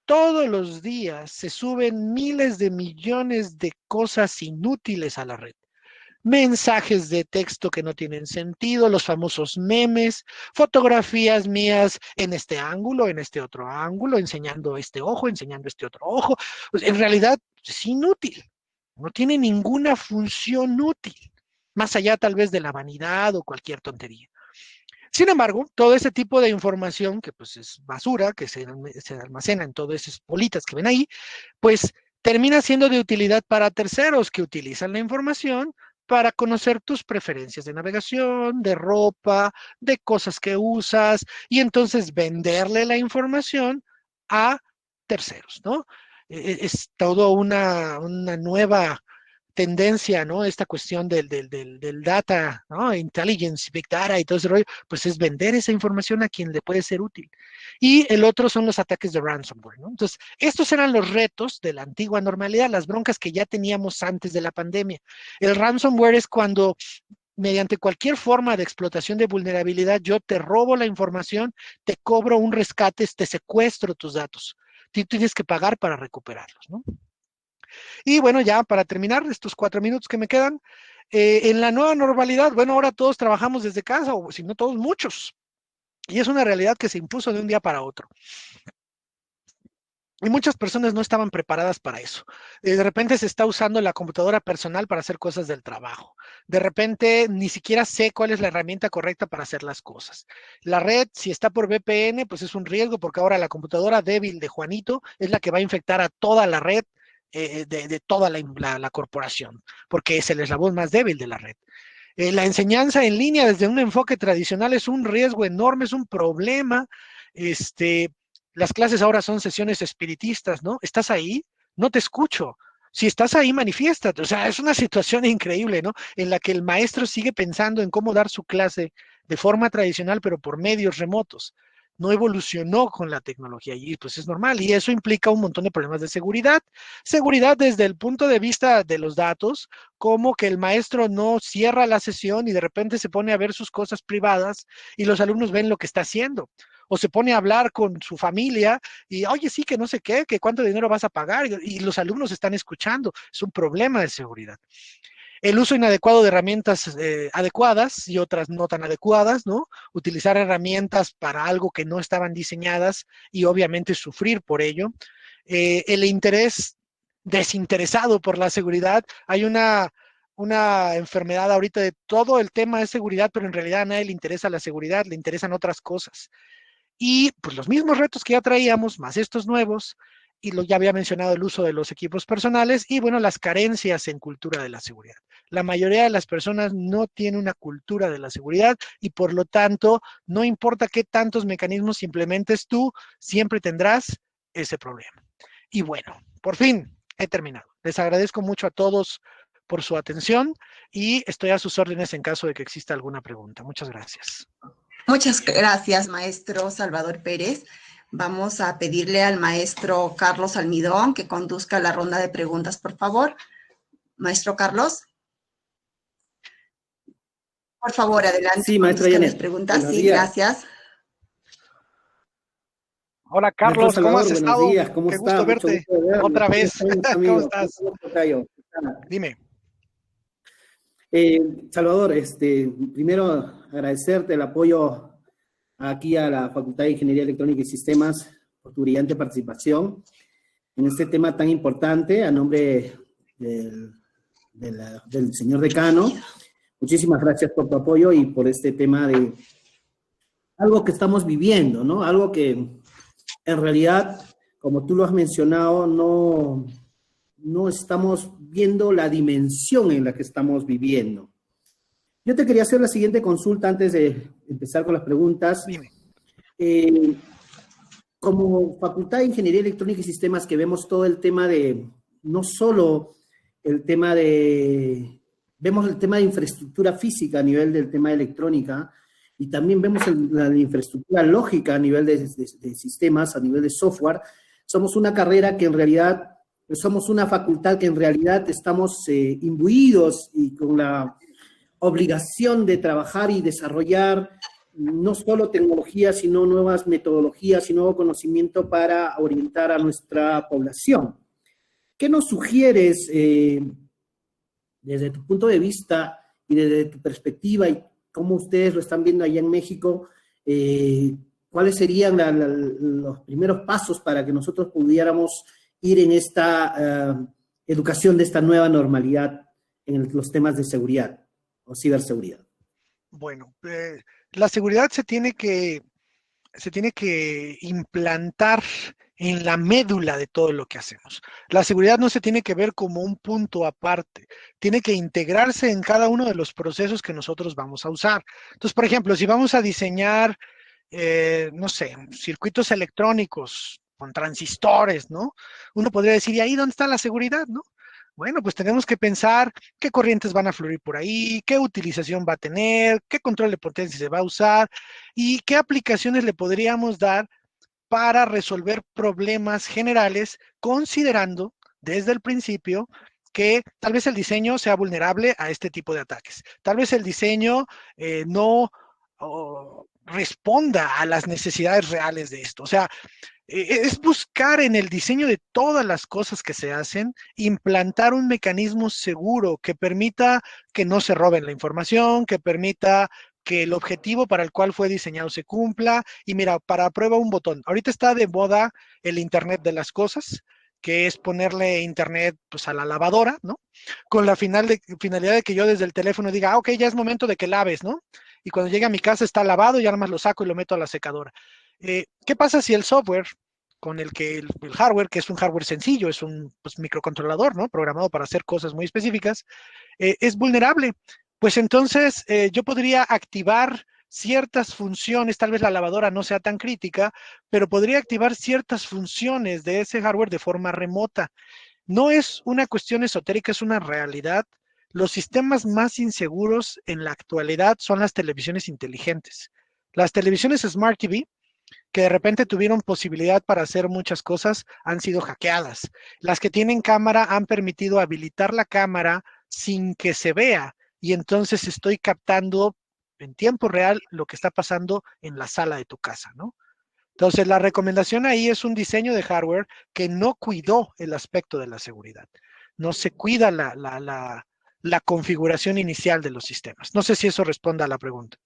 Todos los días se suben miles de millones de cosas inútiles a la red. Mensajes de texto que no tienen sentido, los famosos memes, fotografías mías en este ángulo, en este otro ángulo, enseñando este ojo, enseñando este otro ojo. Pues en realidad es inútil, no tiene ninguna función útil. más allá tal vez de la vanidad o cualquier tontería. Sin embargo, todo ese tipo de información, que pues es basura, que se almacena en todas esas bolitas que ven ahí, pues termina siendo de utilidad para terceros que utilizan la información para conocer tus preferencias de navegación, de ropa, de cosas que usas, y entonces venderle la información a terceros, ¿no? Es todo una nueva tendencia, ¿no? Esta cuestión del data, ¿no? Intelligence, Big Data y todo ese rollo, pues es vender esa información a quien le puede ser útil. Y el otro son los ataques de ransomware, ¿no? Entonces, estos eran los retos de la antigua normalidad, las broncas que ya teníamos antes de la pandemia. El ransomware es cuando mediante cualquier forma de explotación de vulnerabilidad, yo te robo la información, te cobro un rescate, te secuestro tus datos. Tú tienes que pagar para recuperarlos, ¿no? Y bueno, ya para terminar estos 4 minutos que me quedan, en la nueva normalidad, bueno, ahora todos trabajamos desde casa, o si no todos, muchos. Y es una realidad que se impuso de un día para otro. Y muchas personas no estaban preparadas para eso. De repente se está usando la computadora personal para hacer cosas del trabajo. De repente ni siquiera sé cuál es la herramienta correcta para hacer las cosas. La red, si está por VPN, pues es un riesgo porque ahora la computadora débil de Juanito es la que va a infectar a toda la red de toda la corporación, porque es el eslabón más débil de la red. La enseñanza en línea desde un enfoque tradicional es un riesgo enorme, es un problema. Las clases ahora son sesiones espiritistas, ¿no? ¿Estás ahí? No te escucho. Si estás ahí, manifiéstate. O sea, es una situación increíble, ¿no? En la que el maestro sigue pensando en cómo dar su clase de forma tradicional, pero por medios remotos. No evolucionó con la tecnología y pues es normal. Y eso implica un montón de problemas de seguridad. Seguridad desde el punto de vista de los datos, como que el maestro no cierra la sesión y de repente se pone a ver sus cosas privadas y los alumnos ven lo que está haciendo. O se pone a hablar con su familia y, oye, sí, que no sé qué, que cuánto dinero vas a pagar, y los alumnos están escuchando. Es un problema de seguridad. El uso inadecuado de herramientas adecuadas y otras no tan adecuadas, ¿no? Utilizar herramientas para algo que no estaban diseñadas y obviamente sufrir por ello. El interés desinteresado por la seguridad. Hay una enfermedad ahorita de todo el tema de seguridad, pero en realidad a nadie le interesa la seguridad, le interesan otras cosas. Y pues los mismos retos que ya traíamos, más estos nuevos, y ya había mencionado el uso de los equipos personales y bueno, las carencias en cultura de la seguridad. La mayoría de las personas no tiene una cultura de la seguridad y por lo tanto, no importa qué tantos mecanismos implementes tú, siempre tendrás ese problema. Y bueno, por fin he terminado. Les agradezco mucho a todos por su atención y estoy a sus órdenes en caso de que exista alguna pregunta. Muchas gracias. Muchas gracias, maestro Salvador Pérez. Vamos a pedirle al maestro Carlos Almidón que conduzca la ronda de preguntas, por favor. Maestro Carlos. Por favor, adelante. Sí, maestra Janet. Las preguntas. Buenos Sí, días. Gracias. Hola, Carlos, ¿cómo has estado? Buenos días, ¿cómo Qué está? gusto verte otra vez. ¿Cómo estás? Dime. Salvador, primero agradecerte el apoyo aquí a la Facultad de Ingeniería Electrónica y Sistemas por tu brillante participación en este tema tan importante a nombre del señor decano. Muchísimas gracias por tu apoyo y por este tema de algo que estamos viviendo, ¿no? Algo que en realidad, como tú lo has mencionado, no estamos viendo la dimensión en la que estamos viviendo. Yo te quería hacer la siguiente consulta antes de empezar con las preguntas. Dime. Como Facultad de Ingeniería Electrónica y Sistemas, que vemos todo el tema de, no solo el tema de, vemos el tema de infraestructura física a nivel del tema de electrónica, y también vemos la infraestructura lógica a nivel de sistemas, a nivel de software. Somos una carrera que en realidad, somos una facultad que en realidad estamos imbuidos y con la obligación de trabajar y desarrollar no solo tecnología, sino nuevas metodologías y nuevo conocimiento para orientar a nuestra población. ¿Qué nos sugieres desde tu punto de vista y desde tu perspectiva y cómo ustedes lo están viendo allá en México? ¿Cuáles serían los primeros pasos para que nosotros pudiéramos ir en esta educación de esta nueva normalidad en los temas de seguridad? o ciberseguridad? Bueno, la seguridad se tiene que implantar en la médula de todo lo que hacemos. La seguridad no se tiene que ver como un punto aparte, tiene que integrarse en cada uno de los procesos que nosotros vamos a usar. Entonces, por ejemplo, si vamos a diseñar, no sé, circuitos electrónicos con transistores, ¿no? Uno podría decir, ¿y ahí dónde está la seguridad, no? Bueno, pues tenemos que pensar qué corrientes van a fluir por ahí, qué utilización va a tener, qué control de potencia se va a usar y qué aplicaciones le podríamos dar para resolver problemas generales, considerando desde el principio que tal vez el diseño sea vulnerable a este tipo de ataques. Tal vez el diseño no responda a las necesidades reales de esto. O sea, es buscar en el diseño de todas las cosas que se hacen, implantar un mecanismo seguro que permita que no se roben la información, que permita que el objetivo para el cual fue diseñado se cumpla. Y mira, para prueba un botón. Ahorita está de moda el Internet de las cosas, que es ponerle Internet pues, a la lavadora, ¿no? Con la finalidad de que yo desde el teléfono diga, ok, ya es momento de que laves, ¿no? Y cuando llegue a mi casa está lavado, ya nada más lo saco y lo meto a la secadora. ¿Qué pasa si el software con el que el hardware, que es un hardware sencillo, es un pues, microcontrolador, ¿no? Programado para hacer cosas muy específicas, es vulnerable? Pues entonces yo podría activar ciertas funciones, tal vez la lavadora no sea tan crítica, pero podría activar ciertas funciones de ese hardware de forma remota. No es una cuestión esotérica, es una realidad. Los sistemas más inseguros en la actualidad son las televisiones inteligentes. Las televisiones Smart TV, que de repente tuvieron posibilidad para hacer muchas cosas, han sido hackeadas. Las que tienen cámara han permitido habilitar la cámara sin que se vea y entonces estoy captando en tiempo real lo que está pasando en la sala de tu casa, ¿no? Entonces, la recomendación ahí es un diseño de hardware que no cuidó el aspecto de la seguridad. No se cuida la configuración inicial de los sistemas. No sé si eso responda a la pregunta.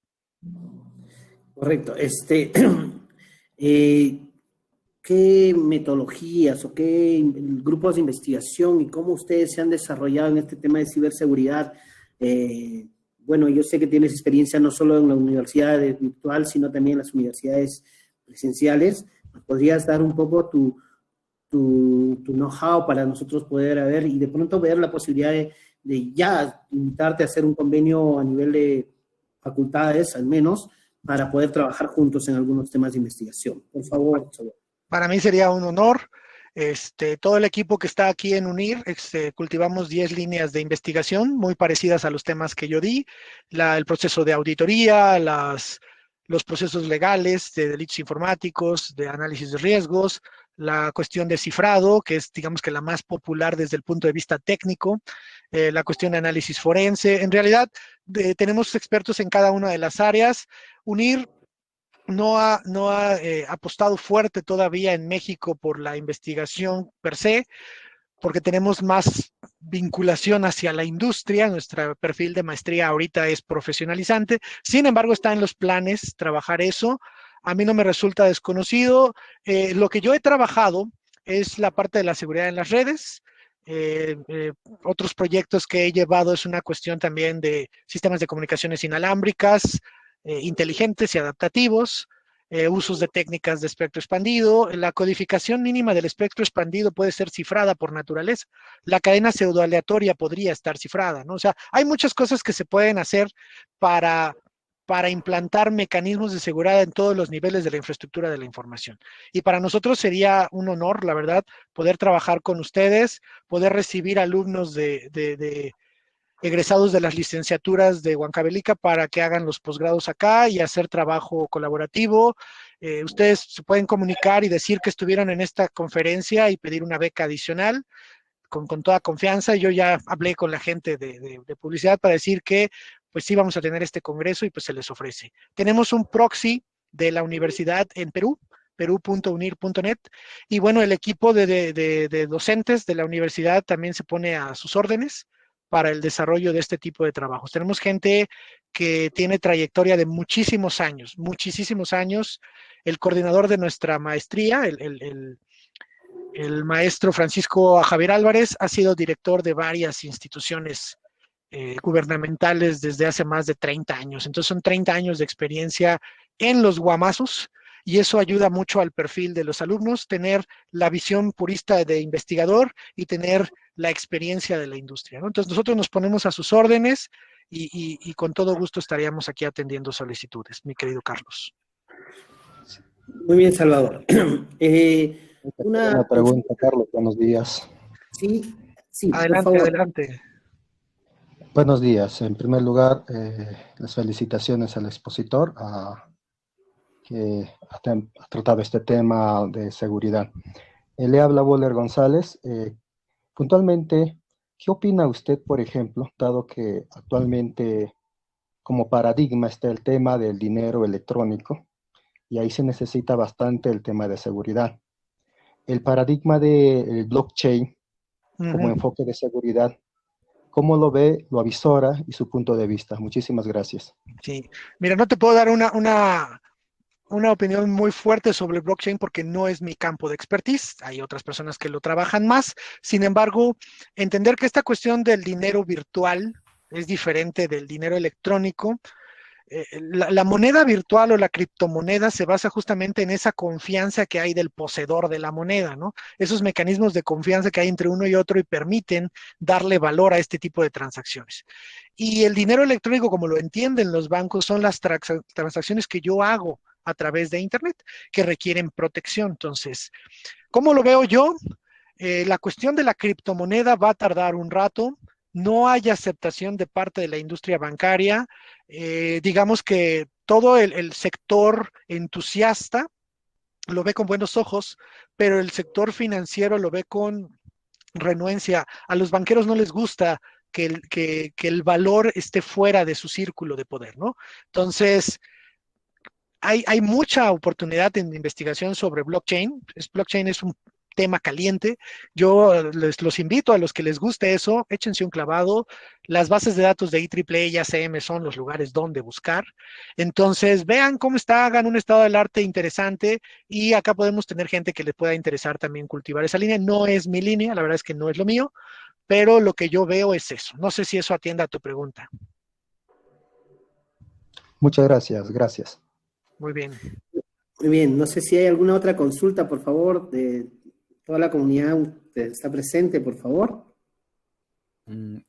Correcto. ¿Qué metodologías o qué grupos de investigación y cómo ustedes se han desarrollado en este tema de ciberseguridad? Bueno, yo sé que tienes experiencia no solo en la universidad virtual, sino también en las universidades presenciales. ¿Nos podrías dar un poco tu know-how para nosotros poder ver y de pronto ver la posibilidad de ya invitarte a hacer un convenio a nivel de facultades, al menos, para poder trabajar juntos en algunos temas de investigación? Por favor. Para mí sería un honor. Todo el equipo que está aquí en UNIR, cultivamos 10 líneas de investigación muy parecidas a los temas que yo di, el proceso de auditoría, los procesos legales de delitos informáticos, de análisis de riesgos, la cuestión de cifrado, que es digamos que la más popular desde el punto de vista técnico, la cuestión de análisis forense. En realidad, tenemos expertos en cada una de las áreas. UNIR no ha apostado fuerte todavía en México por la investigación per se, porque tenemos más vinculación hacia la industria. Nuestro perfil de maestría ahorita es profesionalizante. Sin embargo, está en los planes trabajar eso. A mí no me resulta desconocido. Lo que yo he trabajado es la parte de la seguridad en las redes. Otros proyectos que he llevado es una cuestión también de sistemas de comunicaciones inalámbricas, inteligentes y adaptativos, usos de técnicas de espectro expandido. La codificación mínima del espectro expandido puede ser cifrada por naturaleza. La cadena pseudoaleatoria podría estar cifrada, ¿no? O sea, hay muchas cosas que se pueden hacer para implantar mecanismos de seguridad en todos los niveles de la infraestructura de la información. Y para nosotros sería un honor, la verdad, poder trabajar con ustedes, poder recibir alumnos de egresados de las licenciaturas de Huancavelica para que hagan los posgrados acá y hacer trabajo colaborativo. Ustedes se pueden comunicar y decir que estuvieron en esta conferencia y pedir una beca adicional con toda confianza. Yo ya hablé con la gente de publicidad para decir que pues sí vamos a tener este congreso y pues se les ofrece. Tenemos un proxy de la universidad en Perú, perú.unir.net, y bueno, el equipo de docentes de la universidad también se pone a sus órdenes para el desarrollo de este tipo de trabajos. Tenemos gente que tiene trayectoria de muchísimos años, muchísimos años. El coordinador de nuestra maestría, el maestro Francisco Javier Álvarez, ha sido director de varias instituciones gubernamentales desde hace más de 30 años. Entonces son 30 años de experiencia en los guamazos y eso ayuda mucho al perfil de los alumnos, tener la visión purista de investigador y tener la experiencia de la industria, ¿no? Entonces nosotros nos ponemos a sus órdenes y con todo gusto estaríamos aquí atendiendo solicitudes, mi querido Carlos. Muy bien, Salvador. Una pregunta, Carlos, buenos días. Sí, sí, por Adelante, favor. adelante. Buenos días. En primer lugar, las felicitaciones al expositor que ha tratado este tema de seguridad. Le habla Boller González. Puntualmente, ¿qué opina usted, por ejemplo, dado que actualmente como paradigma está el tema del dinero electrónico y ahí se necesita bastante el tema de seguridad? El paradigma del blockchain como enfoque de seguridad, ¿cómo lo ve, lo avisora y su punto de vista? Muchísimas gracias. Sí, mira, no te puedo dar una opinión muy fuerte sobre el blockchain porque no es mi campo de expertise. Hay otras personas que lo trabajan más. Sin embargo, entender que esta cuestión del dinero virtual es diferente del dinero electrónico. La moneda virtual o la criptomoneda se basa justamente en esa confianza que hay del poseedor de la moneda, ¿no? Esos mecanismos de confianza que hay entre uno y otro y permiten darle valor a este tipo de transacciones. Y el dinero electrónico, como lo entienden los bancos, son las transacciones que yo hago a través de Internet que requieren protección. Entonces, ¿cómo lo veo yo? La cuestión de la criptomoneda va a tardar un rato. No hay aceptación de parte de la industria bancaria. Digamos que todo el sector entusiasta lo ve con buenos ojos, pero el sector financiero lo ve con renuencia. A los banqueros no les gusta que el valor esté fuera de su círculo de poder, ¿no? Entonces, hay mucha oportunidad en investigación sobre blockchain. Blockchain es un tema caliente. Yo los invito a los que les guste eso, échense un clavado. Las bases de datos de IEEE y ACM son los lugares donde buscar. Entonces, vean cómo está, hagan un estado del arte interesante y acá podemos tener gente que les pueda interesar también cultivar esa línea. No es mi línea, la verdad es que no es lo mío, pero lo que yo veo es eso. No sé si eso atienda a tu pregunta. Muchas gracias, gracias. Muy bien. Muy bien, no sé si hay alguna otra consulta, por favor, de toda la comunidad que está presente, por favor.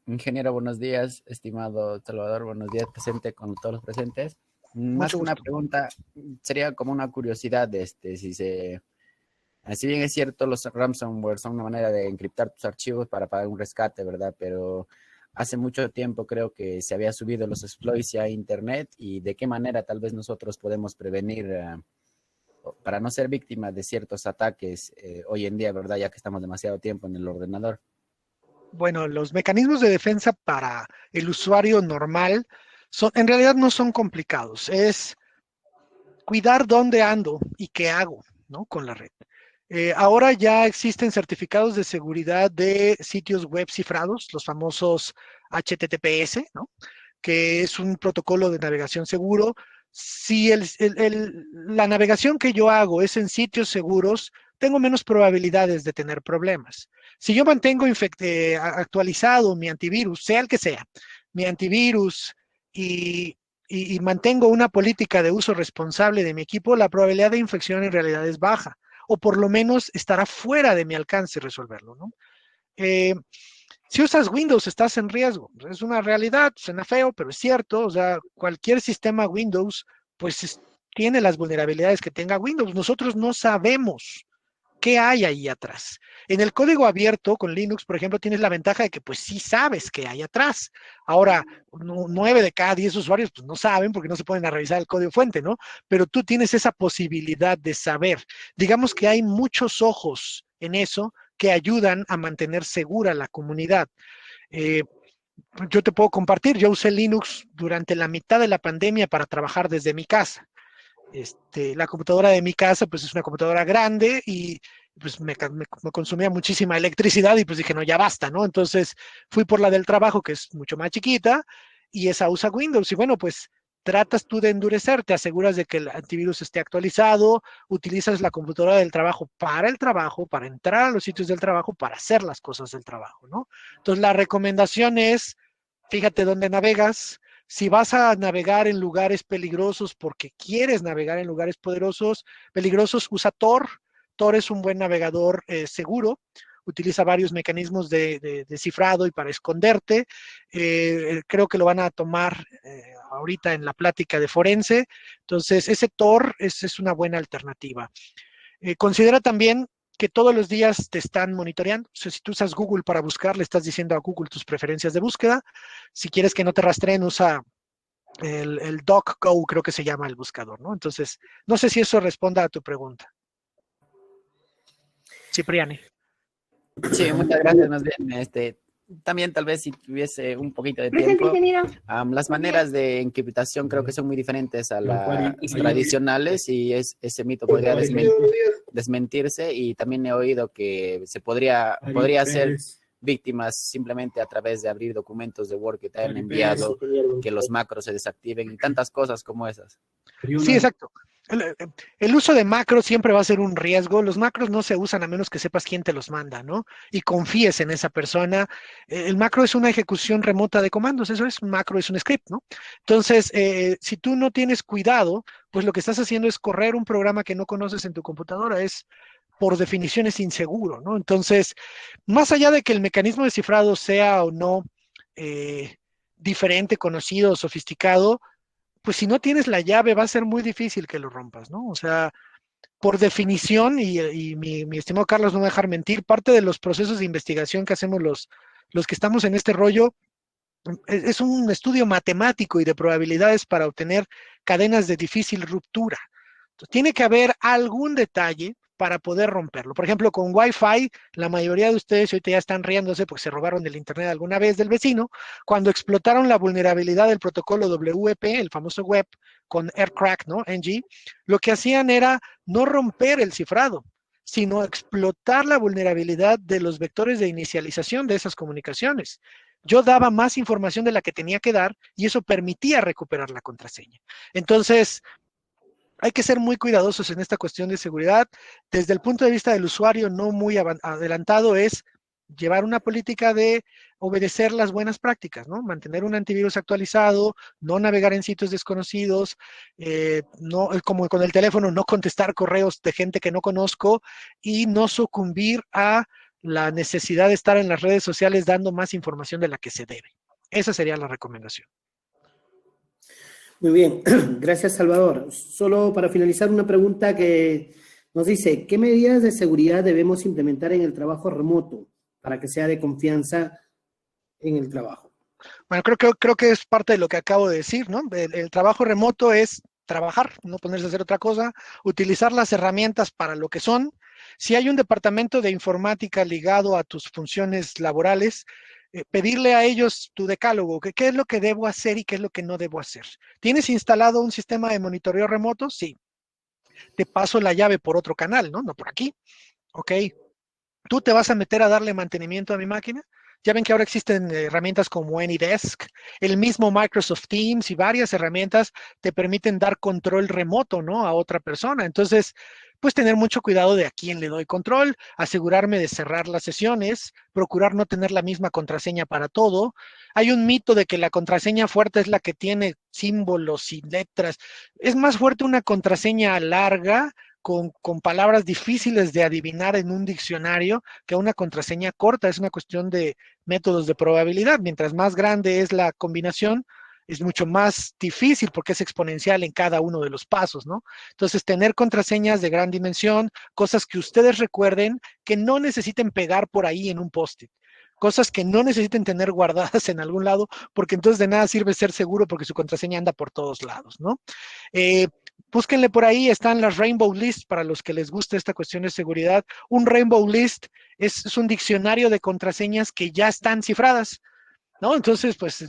Ingeniero, buenos días. Estimado Salvador, buenos días, presente con todos los presentes. Más que una pregunta, sería como una curiosidad, si bien es cierto, los ransomware son una manera de encriptar tus archivos para pagar un rescate, ¿verdad? Pero hace mucho tiempo creo que se había subido los exploits a Internet y de qué manera tal vez nosotros podemos prevenir para no ser víctimas de ciertos ataques hoy en día, ¿verdad? Ya que estamos demasiado tiempo en el ordenador. Bueno, los mecanismos de defensa para el usuario normal en realidad no son complicados. Es cuidar dónde ando y qué hago, ¿no? Con la red. Ahora ya existen certificados de seguridad de sitios web cifrados, los famosos HTTPS, ¿no? Que es un protocolo de navegación seguro. Si la navegación que yo hago es en sitios seguros, tengo menos probabilidades de tener problemas. Si yo mantengo actualizado mi antivirus, sea el que sea, mi antivirus y mantengo una política de uso responsable de mi equipo, la probabilidad de infección en realidad es baja, o por lo menos estará fuera de mi alcance resolverlo, ¿no? Si usas Windows, estás en riesgo. Es una realidad, suena feo, pero es cierto. O sea, cualquier sistema Windows, pues tiene las vulnerabilidades que tenga Windows. Nosotros no sabemos qué hay ahí atrás. En el código abierto con Linux, por ejemplo, tienes la ventaja de que pues sí sabes qué hay atrás. Ahora, 9 de cada 10 usuarios pues no saben porque no se ponen a revisar el código fuente, ¿no? Pero tú tienes esa posibilidad de saber. Digamos que hay muchos ojos en eso que ayudan a mantener segura la comunidad. Yo te puedo compartir, yo usé Linux durante la mitad de la pandemia para trabajar desde mi casa. La computadora de mi casa pues es una computadora grande y pues me consumía muchísima electricidad y pues dije, no, ya basta, ¿no? Entonces fui por la del trabajo, que es mucho más chiquita, y esa usa Windows. Y bueno, pues tratas tú de endurecer, te aseguras de que el antivirus esté actualizado, utilizas la computadora del trabajo, para entrar a los sitios del trabajo, para hacer las cosas del trabajo, ¿no? Entonces la recomendación es fíjate dónde navegas. Si vas a navegar en lugares peligrosos porque quieres navegar en lugares peligrosos, usa Tor. Tor es un buen navegador seguro. Utiliza varios mecanismos de cifrado y para esconderte. Creo que lo van a tomar ahorita en la plática de forense. Entonces, ese Tor es una buena alternativa. Considera también que todos los días te están monitoreando. O sea, si tú usas Google para buscar, le estás diciendo a Google tus preferencias de búsqueda. Si quieres que no te rastreen, usa el DuckDuckGo, creo que se llama el buscador, ¿no? Entonces, no sé si eso responda a tu pregunta. Cipriani. Sí, muchas gracias. Más bien, también tal vez si tuviese un poquito de tiempo, las maneras de encriptación creo que son muy diferentes a las tradicionales y ese mito podría desmentirse, y también he oído que se podría ser víctimas simplemente a través de abrir documentos de Word que te hayan enviado, que los macros se desactiven y tantas cosas como esas. Sí, exacto. El uso de macros siempre va a ser un riesgo. Los macros no se usan a menos que sepas quién te los manda, ¿no? Y confíes en esa persona. El macro es una ejecución remota de comandos, eso es, un macro es un script, ¿no? Entonces, si tú no tienes cuidado, pues lo que estás haciendo es correr un programa que no conoces en tu computadora, es por definición es inseguro, ¿no? Entonces, más allá de que el mecanismo de cifrado sea o no diferente, conocido, sofisticado, pues si no tienes la llave va a ser muy difícil que lo rompas, ¿no? O sea, por definición, y mi estimado Carlos no me va a dejar mentir, parte de los procesos de investigación que hacemos los que estamos en este rollo es un estudio matemático y de probabilidades para obtener cadenas de difícil ruptura. Entonces, tiene que haber algún detalle para poder romperlo. Por ejemplo, con Wi-Fi, la mayoría de ustedes ahorita ya están riéndose porque se robaron el internet alguna vez del vecino. Cuando explotaron la vulnerabilidad del protocolo WEP, el famoso web, con AirCrack, ¿no? NG, lo que hacían era no romper el cifrado, sino explotar la vulnerabilidad de los vectores de inicialización de esas comunicaciones. Yo daba más información de la que tenía que dar y eso permitía recuperar la contraseña. Entonces, hay que ser muy cuidadosos en esta cuestión de seguridad. Desde el punto de vista del usuario no muy adelantado es llevar una política de obedecer las buenas prácticas, ¿no? Mantener un antivirus actualizado, no navegar en sitios desconocidos, no, como con el teléfono, no contestar correos de gente que no conozco y no sucumbir a la necesidad de estar en las redes sociales dando más información de la que se debe. Esa sería la recomendación. Muy bien, gracias Salvador. Solo para finalizar una pregunta que nos dice, ¿qué medidas de seguridad debemos implementar en el trabajo remoto para que sea de confianza en el trabajo? Bueno, creo que es parte de lo que acabo de decir, ¿no? El trabajo remoto es trabajar, no ponerse a hacer otra cosa, utilizar las herramientas para lo que son. Si hay un departamento de informática ligado a tus funciones laborales, pedirle a ellos tu decálogo, que qué es lo que debo hacer y qué es lo que no debo hacer. ¿Tienes instalado un sistema de monitoreo remoto? Sí. Te paso la llave por otro canal, ¿no? No por aquí. Ok. ¿Tú te vas a meter a darle mantenimiento a mi máquina? Ya ven que ahora existen herramientas como AnyDesk, el mismo Microsoft Teams y varias herramientas te permiten dar control remoto, ¿no? A otra persona. Entonces, pues tener mucho cuidado de a quién le doy control, asegurarme de cerrar las sesiones, procurar no tener la misma contraseña para todo. Hay un mito de que la contraseña fuerte es la que tiene símbolos y letras. Es más fuerte una contraseña larga con palabras difíciles de adivinar en un diccionario que una contraseña corta. Es una cuestión de métodos de probabilidad. Mientras más grande es la combinación, es mucho más difícil porque es exponencial en cada uno de los pasos, ¿no? Entonces, tener contraseñas de gran dimensión, cosas que ustedes recuerden, que no necesiten pegar por ahí en un post-it, cosas que no necesiten tener guardadas en algún lado, porque entonces de nada sirve ser seguro porque su contraseña anda por todos lados, ¿no? Búsquenle por ahí, están las Rainbow List para los que les guste esta cuestión de seguridad. Un Rainbow List es un diccionario de contraseñas que ya están cifradas, ¿no? Entonces, pues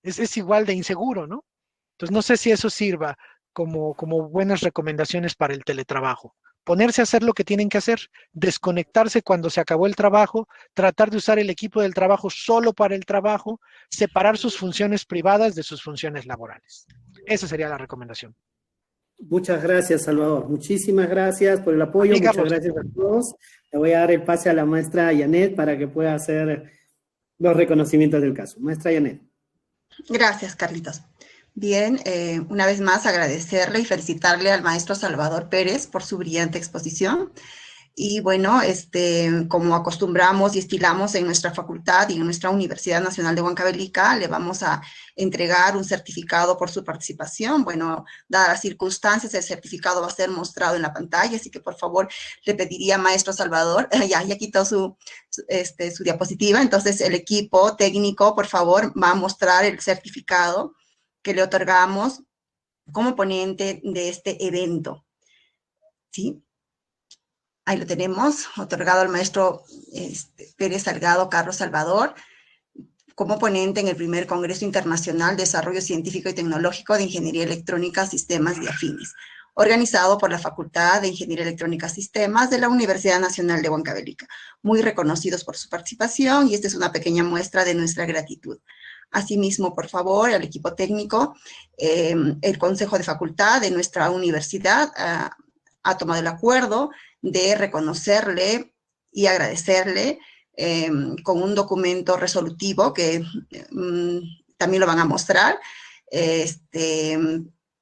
es igual de inseguro, ¿no? Entonces, no sé si eso sirva como buenas recomendaciones para el teletrabajo. Ponerse a hacer lo que tienen que hacer, desconectarse cuando se acabó el trabajo, tratar de usar el equipo del trabajo solo para el trabajo, separar sus funciones privadas de sus funciones laborales. Esa sería la recomendación. Muchas gracias, Salvador. Muchísimas gracias por el apoyo. Sí, muchas Carlos. gracias a todos. Le voy a dar el pase a la maestra Yanet para que pueda hacer los reconocimientos del caso. Maestra Yanet. Gracias, Carlitos. Bien, una vez más agradecerle y felicitarle al maestro Salvador Pérez por su brillante exposición. Y bueno, como acostumbramos y estilamos en nuestra facultad y en nuestra Universidad Nacional de Huancavelica, le vamos a entregar un certificado por su participación. Bueno, dadas las circunstancias, el certificado va a ser mostrado en la pantalla, así que por favor le pediría, maestro Salvador, ya quitó su diapositiva, entonces el equipo técnico, por favor, va a mostrar el certificado que le otorgamos como ponente de este evento. ¿Sí? Ahí lo tenemos, otorgado al maestro Pérez Salgado Carlos Salvador, como ponente en el primer Congreso Internacional de Desarrollo Científico y Tecnológico de Ingeniería Electrónica, Sistemas y Afines, organizado por la Facultad de Ingeniería Electrónica Sistemas de la Universidad Nacional de Huancavelica. Muy reconocidos por su participación, y esta es una pequeña muestra de nuestra gratitud. Asimismo, por favor, al equipo técnico, el Consejo de Facultad de nuestra universidad ha tomado el acuerdo de reconocerle y agradecerle con un documento resolutivo que también lo van a mostrar,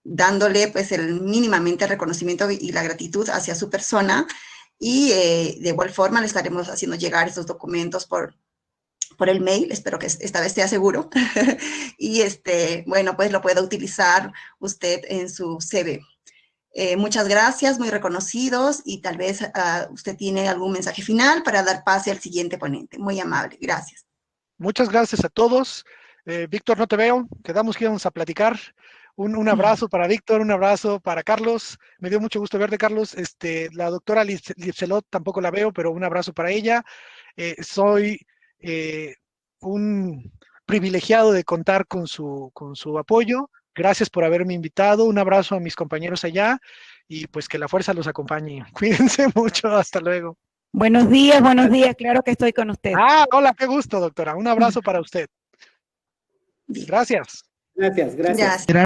dándole pues el mínimamente el reconocimiento y la gratitud hacia su persona, y de igual forma le estaremos haciendo llegar estos documentos por el mail, espero que esta vez sea seguro, y bueno, pues lo pueda utilizar usted en su CV. Muchas gracias, muy reconocidos, y tal vez usted tiene algún mensaje final para dar pase al siguiente ponente. Muy amable, gracias. Muchas gracias a todos. Víctor, no te veo, quedamos que íbamos a platicar. Un abrazo para Víctor, un abrazo para Carlos. Me dio mucho gusto verte, Carlos. La doctora Lipselot tampoco la veo, pero un abrazo para ella. Soy un privilegiado de contar con su apoyo. Gracias por haberme invitado. Un abrazo a mis compañeros allá y pues que la fuerza los acompañe. Cuídense mucho. Hasta luego. Buenos días. Claro que estoy con usted. Hola, qué gusto, doctora. Un abrazo para usted. Gracias. Gracias.